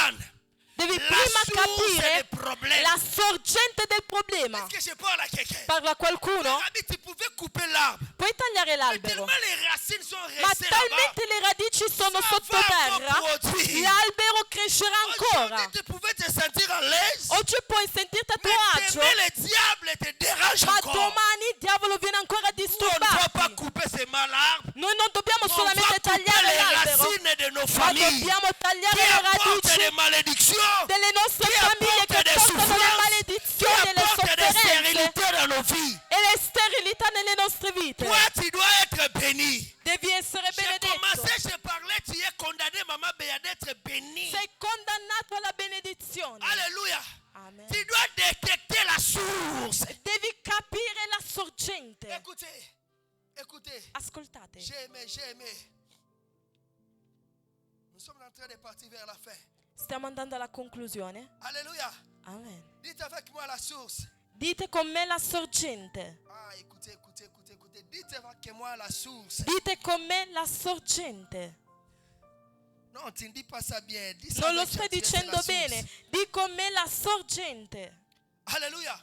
comprendre Devi la prima source capire des problèmes. la sorgente del problema. Est-ce que je parle à quelqu'un? Parla a qualcuno? Rabbi, tu pouvais couper l'arbre. Puoi tagliare Mais l'albero, tellement les racines sont ma restées là-bas. talmente le radici sono Ça sottoterra, va produire. l'albero crescerà ancora. Aujourd'hui, tu pouvais te sentir à l'aise. Oggi puoi sentirti a tuo Mais agio, demain, le diable te dérange ma encore. domani il diavolo viene ancora a Nous, on ne va pas disturbarti. couper seulement l'arbre. Noi non dobbiamo On va solamente couper tagliare les l'albero, racines de nos ma familles dobbiamo tagliare qui le apportent radici des malédictions, delle nostre qui famiglie apportent che des portano le souffrances, qui maledizioni e le apportent des sofferenze stérilités dans nos vies. e le sterilità nelle nostre vite. Toi, tu dois être béni. Devi essere J'ai benedetto. commencé, je parlais, tu es condamné, maman Béa, d'être béni. Sei condannato alla benedizione. Alléluia. Amen. Tu dois détecter la source. Devi capire la sorgente. Écoutez, écoutez. Ascoltate, J'ai aimé, j'ai aimé. Nous sommes en train de partir vers la fin. stiamo andando alla conclusione. Alléluia. Amen. Dites avec moi la source. Dite con me la sorgente. Ah, écoutez, écoutez, écoutez, écoutez. Dites avec moi la source. Dite con me la sorgente. Non, tu ne dis pas ça bien. Dis ça Non lo avec stai gentillesse, dicendo la bene. source. Di con me la sorgente. Alléluia.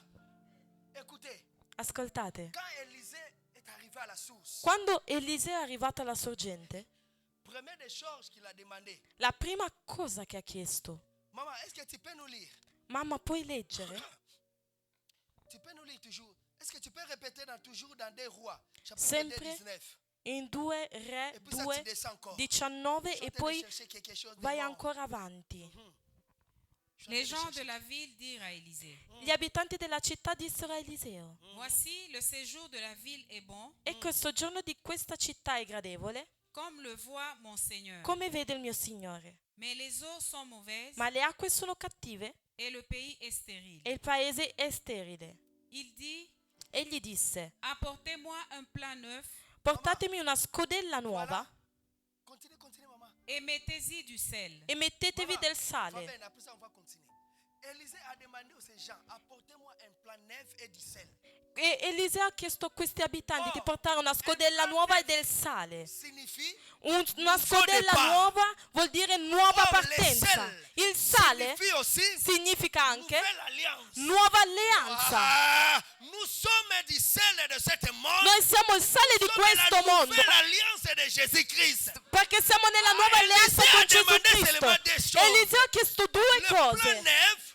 Écoutez, Ascoltate. quand Élisée est arrivé à la source, Quando Eliseo è arrivato alla sorgente, première des choses qu'il a demandé, la prima cosa che ha chiesto: maman, est-ce que tu peux nous lire? mamma, puoi leggere? Tu peux nous lire toujours. Est-ce que tu peux répéter toujours dans des rois, chapitre Sempre 2, 19. In 2 Re Et puis ça, 2, tu descends encore. 19 Je suis en e train de poi chercher quelque chose de vai bon. ancora avanti. Je suis en Les train de gens de chercher. la ville dirent à Élisée, Gli abitanti della città dissero a Eliseo: voici le séjour de la ville est bon, e questo giorno di questa città è gradevole, comme le voit mon Seigneur. come vede il mio Signore. Mais les eaux sont mauvaises Ma le acque sono cattive et le pays est stérile. e il paese è sterile. Il dit, Egli disse: apportez-moi un plat neuf portatemi una scodella nuova Voilà. Continue, continue, maman. et mettez-y du sel. e mettetevi Maman, del va sale. bien, après ça, on va continuer. Élisée a demandé aux gens, apportez-moi un plat neuf et du sel. E Eliseo ha chiesto a questi abitanti Oh, di portare una scodella nuova e del sale. Signifie, Una scodella départ. nuova vuol dire nuova Oh, partenza. le sel Il sale signifie aussi significa anche nouvelle alliance. nuova alleanza. Ah, nous sommes du sel de ce monde. Noi siamo il sale di Nous sommes questo la mondo nouvelle alliance de Jésus-Christ. perché siamo nella nuova alleanza Eliseo con ha Gesù demandé Cristo. seulement deux choses. Eliseo ha chiesto due Le plan cose, neuf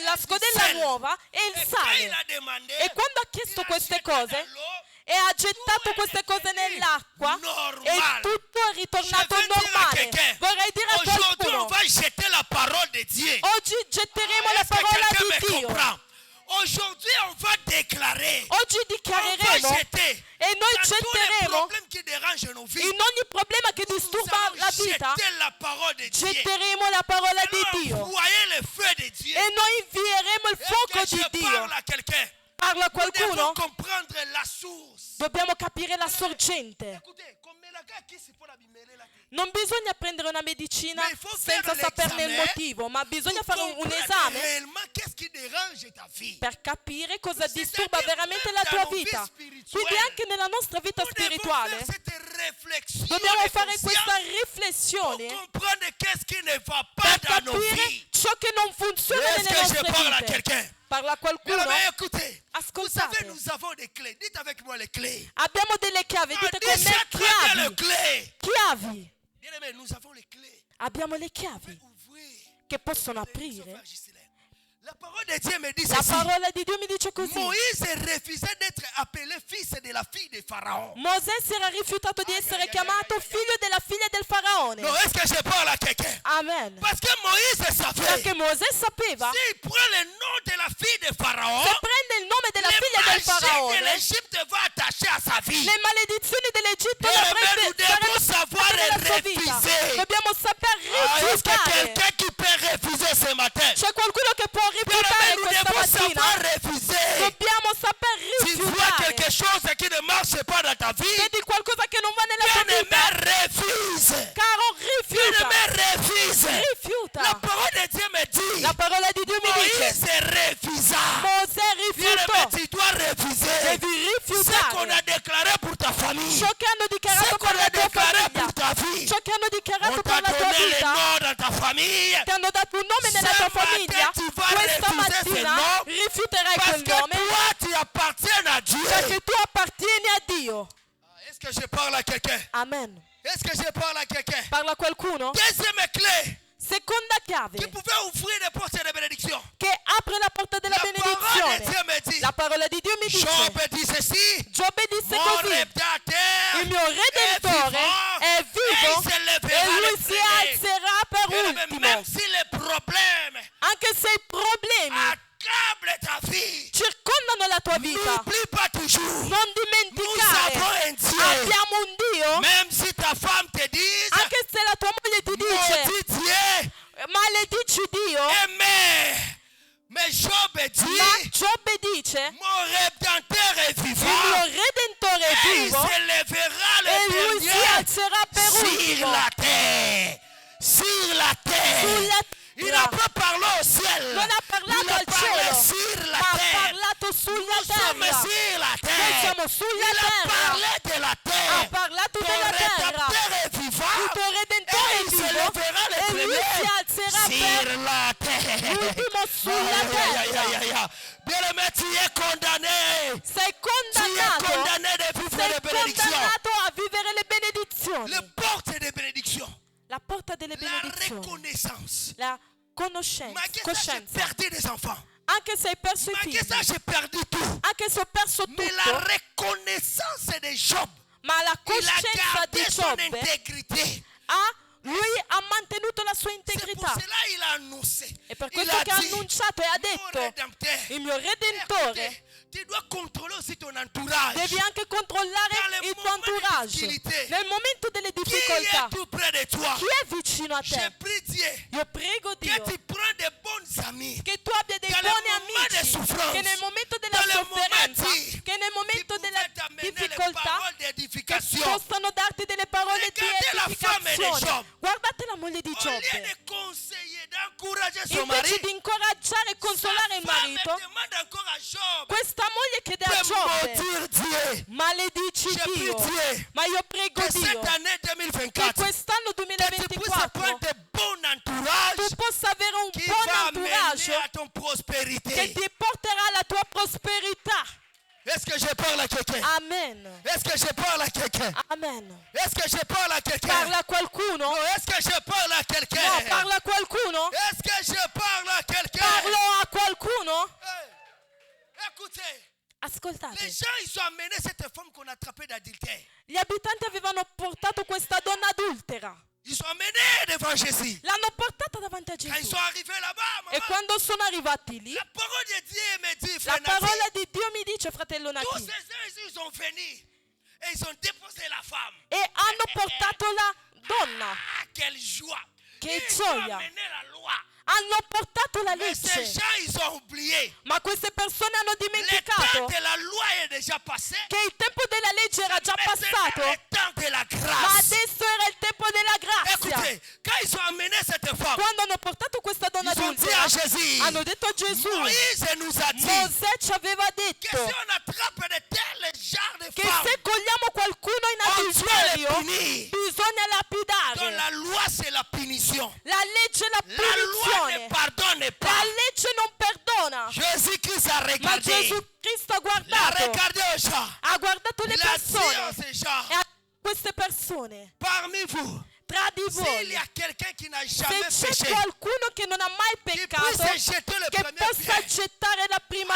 la scodella sel. nuova e il et quand il sale. a demandé, E quando ha il chiesto a queste jeté cose dans l'eau. e ha gettato queste cose nell'acqua Normal. e tutto è ritornato Je veux dire à normale. quelqu'un, Vorrei dire a aujourd'hui, qualcuno: on va jeter la parole de Dieu. oggi getteremo la Est-ce que parola quelqu'un di me Dio. comprend? Aujourd'hui, on va déclarer. Oggi On va dichiareremo jeter e noi dans tous les getteremo problèmes qui dérangent nos vies. in ogni problema che Nous disturba allons la vita, jeter la parole de Dieu. getteremo la parola di Nous Dio envoyer le feu de Dieu. e noi invieremo il fuoco Est-ce que di je Dio. parle à quelqu'un? Parla a Nous devons qualcuno? comprendre la source. Dobbiamo capire la sorgente. Écoutez, comme la gars qui s'y faut la bimele la tête. Non bisogna prendere una medicina Ma il faut senza faire saperne il l'esame motivo, ma bisogna Pour fare un comprendre esame réellement qu'est-ce qui dérange ta vie. per capire cosa C'est-à-dire disturba veramente même la dans tua nos vies vita. spirituelles. Quindi anche nella nostra vita Nous devons spirituale faire cette réflexion dobbiamo de fare conscience questa pour riflessione comprendre qu'est-ce qui ne va pas per dans nos capire vies. ciò che non funziona Est-ce nelle que je nostre parle à vite. quelqu'un? Parla a Bien, qualcuno? mais écoutez, vous Ascoltate. savez, nous avons des clés. Dites avec moi les clés. Abbiamo delle chiavi, dite Dis con ça me très bien, les chiavi. clés. Chiavi. Bien aimé, nous avons les clés. Abbiamo le chiavi Ouvrir. che possono Sauf aprire. frère Ghislain. La parole de Dieu me dit La ceci. parola di Dio mi dice così. Moïse refusait d'être appelé fils de la fille de Pharaon. Mosè si era rifiutato di essere chiamato figlio della figlia del faraone. Non, est-ce que je parle à quelqu'un? Amen. Parce que Moïse savait. Perché Mosè sapeva, S'il prend le nom de la fille de Pharaon, se prende il nome della les figlia del maladies de faraone, l'Égypte va attacher à sa vie. le maledizioni dell'Egitto Bien, le mais nous devons savoir nella sua vita. refuser. Dobbiamo saper Ah, est-ce que rifiutare. quelqu'un qui peut refuser ce matin? C'è qualcuno che può Bien, rifiutare mais nous questa devons savoir mattina? refuser. Dobbiamo saper Tu vois rifiutare. quelque chose qui ne marche pas dans ta vie, Vedi qualcosa che non va nella tua bien vita? aimé, refuse. Caro, Bien rifiuta. aimé, refuse. La Rifiuta. parole de Dieu me dit, La parola di Dio mi dice, Moïse refusa. Mosè Bien aimé, rifiutò. tu dois refuser. Devi Ce qu'on a rifiutare déclaré pour ta famille, ciò che hanno ce dichiarato qu'on per a la tua déclaré famiglia, pour ta vie, ciò che hanno on dichiarato t'a per la tua donné le vita, nom dans ta famille. ti hanno dato nome nella tua Ce matin, famiglia, tu vas questa refuser mattina ce nom, rifiuterai parce quel que nome toi, tu appartiens à Dieu. perché tu appartieni a Dio. Est-ce que je parle à quelqu'un? Amen. Est-ce que je parle à quelqu'un? Parla a qualcuno? Deuxième clé Seconda qui chiave pouvait ouvrir les portes de bénédiction. che apre la porta della La parole de benedizione. Dieu me dit. La parola di Dio mi dice, Job dit ceci. Giobbe disse Mon così, rédempteur il mio redentore è vivo e lui si alzerà per ultimo. Même si les problèmes Anche se i problemi accablent ta vie, circondano la tua vita, n'oublie pas toujours. non Nous dimenticare, avons un Dieu. abbiamo un Dio, Même si ta femme te dit, anche se la tua moglie ti dice, maudit Dieu, maledici Dio, mais Job ma dit, Giobbe dice, mon rédempteur est il vivant. mio redentore è Et il vivo se lèvera e le lui si dernier alzerà per sur ultimo la terre. Sur la terre. sulla Il n'a terra. pas parlé au ciel. Non ha parlato il a al parlé cielo, sur la ma ha terre. parlato sulla Nous sommes terra. sur la Noi terre. siamo sulla Il a terra. parlé de la Ha terre. parlato Ton della terra. rédempteur est vivant. Il tuo redentore Et è il se vivo lèvera le e lui si premier alzerà per sur la terre. l'ultimo sulla terra. Bien-aimé, tu es condamné. Sei Tu es condannato. condamné de vivre Sei les bénédictions. condannato a vivere le benedizioni. Les portes des bénédictions. La porta delle La benedizioni. reconnaissance. La conoscenza. Malgré ça, j'ai Coscienza. perdu des enfants. Anche se hai perso i Malgré figli. ça, j'ai perdu tout. Anche se ho perso Mais la tutto. reconnaissance de Job, Ma la il a coscienza di gardé son Giobbe intégrité. lui ha mantenuto la sua C'est pour integrità. cela qu'il a annoncé. E per Il questo a che ha dit, annunciato e ha mon detto, rédempteur, il mio redentore, écoutez, tu dois contrôler aussi ton entourage. devi anche controllare Dans les il tuo moments di entourage. difficoltà. Nel momento delle Qui difficoltà, est tout près de toi? chi è vicino a Je te? prie Dieu Io prego que Dio tu prends de bons amis. che tu abbia dei Dans les buoni moments de amici, souffrance, che nel momento della dans les sofferenza, momenti che nel qui momento della pouvaient t'amener les difficoltà, paroles che d'édification. possano darti delle parole di Regardez la femme di edificazione. Job. Guardate la moglie di Au lieu Giobbe. de conseiller, d'encourager son mari, Invece di incoraggiare e consolare il sa femme marito, demande encore à Job questa moglie chiede a de Giobbe, maudire Dieu. maledici Je prie Dio. Dieu Ma io prego que Dio cette année che 2024, quest'anno que tu puisses 2024 prendre de bon entourage tu possa avere un qui buon va amener entourage à ton prospérité. che ti porterà alla tua prosperità. Est-ce que je parle à quelqu'un? Amen. Est-ce que je parle à quelqu'un? Amen. Est-ce que je parle à quelqu'un? Parla a qualcuno? Non, est-ce que je parle à quelqu'un? No, parla a qualcuno? Est-ce que je parle à quelqu'un? Parlo a qualcuno? Hey, écoutez, les Ascoltate, gens ils ont amené cette femme qu'on a attrapée d'adultère. gli abitanti avevano portato questa donna adultera. Ils sont amenés devant Jésus. L'hanno portata davanti a Quand ils Gesù. sont arrivés là-bas, E maman, quando sono arrivati lì, la parole de Dieu me dit, la frère parola Nathan, di Dio mi dice, fratello tous Nati, ces gens ils sont venus et ils ont déposé la femme. e hanno portato la donna. Ah, quelle joie! Che Ils ont gioia. amené la loi. Hanno portato la Mais ces legge. gens ils ont oublié. Ma queste persone hanno Le temps dimenticato de la loi est déjà passé. che il tempo della legge era già Maintenant, passato, le temps de la ma grâce. adesso era il tempo della grazia. Écoutez, quand ils ont amené cette femme, Quando hanno portato questa donna ils ont dit adultera, à Jésus, hanno detto a Gesù, Moïse nous a dit Mosè ci aveva que si detto on attrape de tels genres de che femmes, se cogliamo qualcuno in on doit les adulterio punir. bisogna Donc lapidare. la loi c'est la punition. La legge è la La loi ne punizione. pardonne La pas. legge non perdona. Jésus-Christ a Ma regardé. Gesù Cristo ha Il a guardato, regardé aux gens. ha guardato le Il a dit à persone ces gens, e a queste persone parmi vous, tra di s'il voi. y a quelqu'un qui n'a jamais Se c'è péché, qualcuno che non ha mai qui peccato, puisse jeter le che premier possa pied. gettare la prima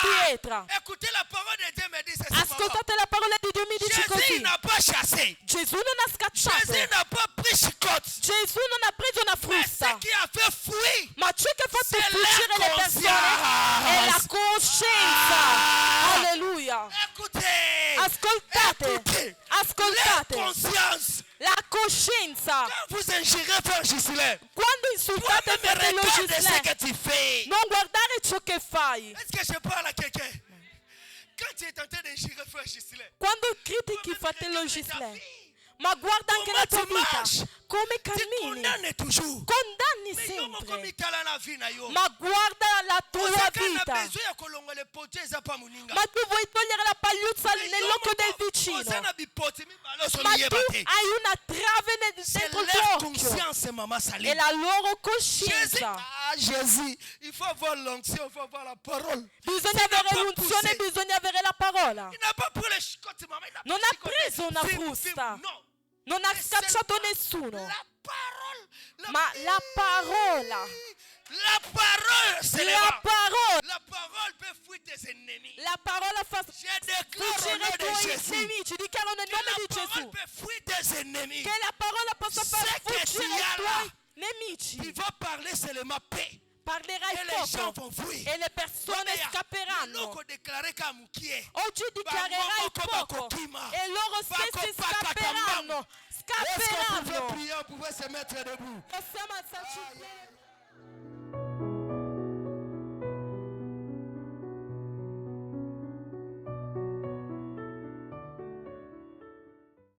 pietra. Écoutez la parole de Dieu me dit ceci. maman. Ascoltate la parola di Dio mi dice Jésus così. n'a pas chassé. Gesù non ha scacciato. Jésus n'a pas pris chicotte. Gesù non ha preso una Mais ce frusta. qui a fait fuir, Ma ciò che ha fatto c'est fuggire la le persone è la coscienza. Ah. Alleluia. écoutez, Ascoltate. écoutez, Ascoltate. la conscience. La coscienza. Quand vous ingérez frère Gislain, Quando insultate toi-même fratello regarde ce Gislè, que tu fais. non guardare ciò che fai. Est-ce que je parle à quelqu'un? Quand tu es tenté d'ingérer frère Gislain, Quando critichi fratello Gislè, ma guarda anche la tua vita. come Tu cammini, condamnes toujours. condanni Mais yo moko sempre, mitala na vie na yo. ma guarda la tua Ozaka na vita. besoin ya kolongola epoti eza pa moninga. Ma tu vuoi togliere la pagliuzza Mais yo nell'occhio del moko vicino, oza na bipoti mibale oso ma tu miyeba te. hai una trave C'est dentro il leur tuo occhio. conscience, maman E Saline. la loro Jésus, coscienza. Jésus, il faut avoir l'onction, il faut avoir la parole. Bisogna n'a avere pas l'unzione, poussé. bisogna avere la parola. Il n'a pas pris les chicottes, maman. Il n'a Non pas ha chicoté. preso una frusta. Non. Non ha Mais scacciato seulement nessuno. La parole. Ma la parola, La parole, c'est la parola, La parole peut fuir tes ennemis. la parola fa Je déclare au fuggire nom i de tuoi Jésus nemici. Dichiaro nel que nome la di parole Gesù peut fuir tes ennemis. che la parola possa far Ce che fuggire tu i as tuoi là, nemici. Tu vas parler seulement paix. Parlerai Et les gens poco vont fuir. e le persone scapperanno. Oggi dichiarerai poco e loro stessi scapperanno. Est-ce qu'on pouvait Scapperanno. prier, on pouvait se mettre debout? Possiamo alzarci in piedi?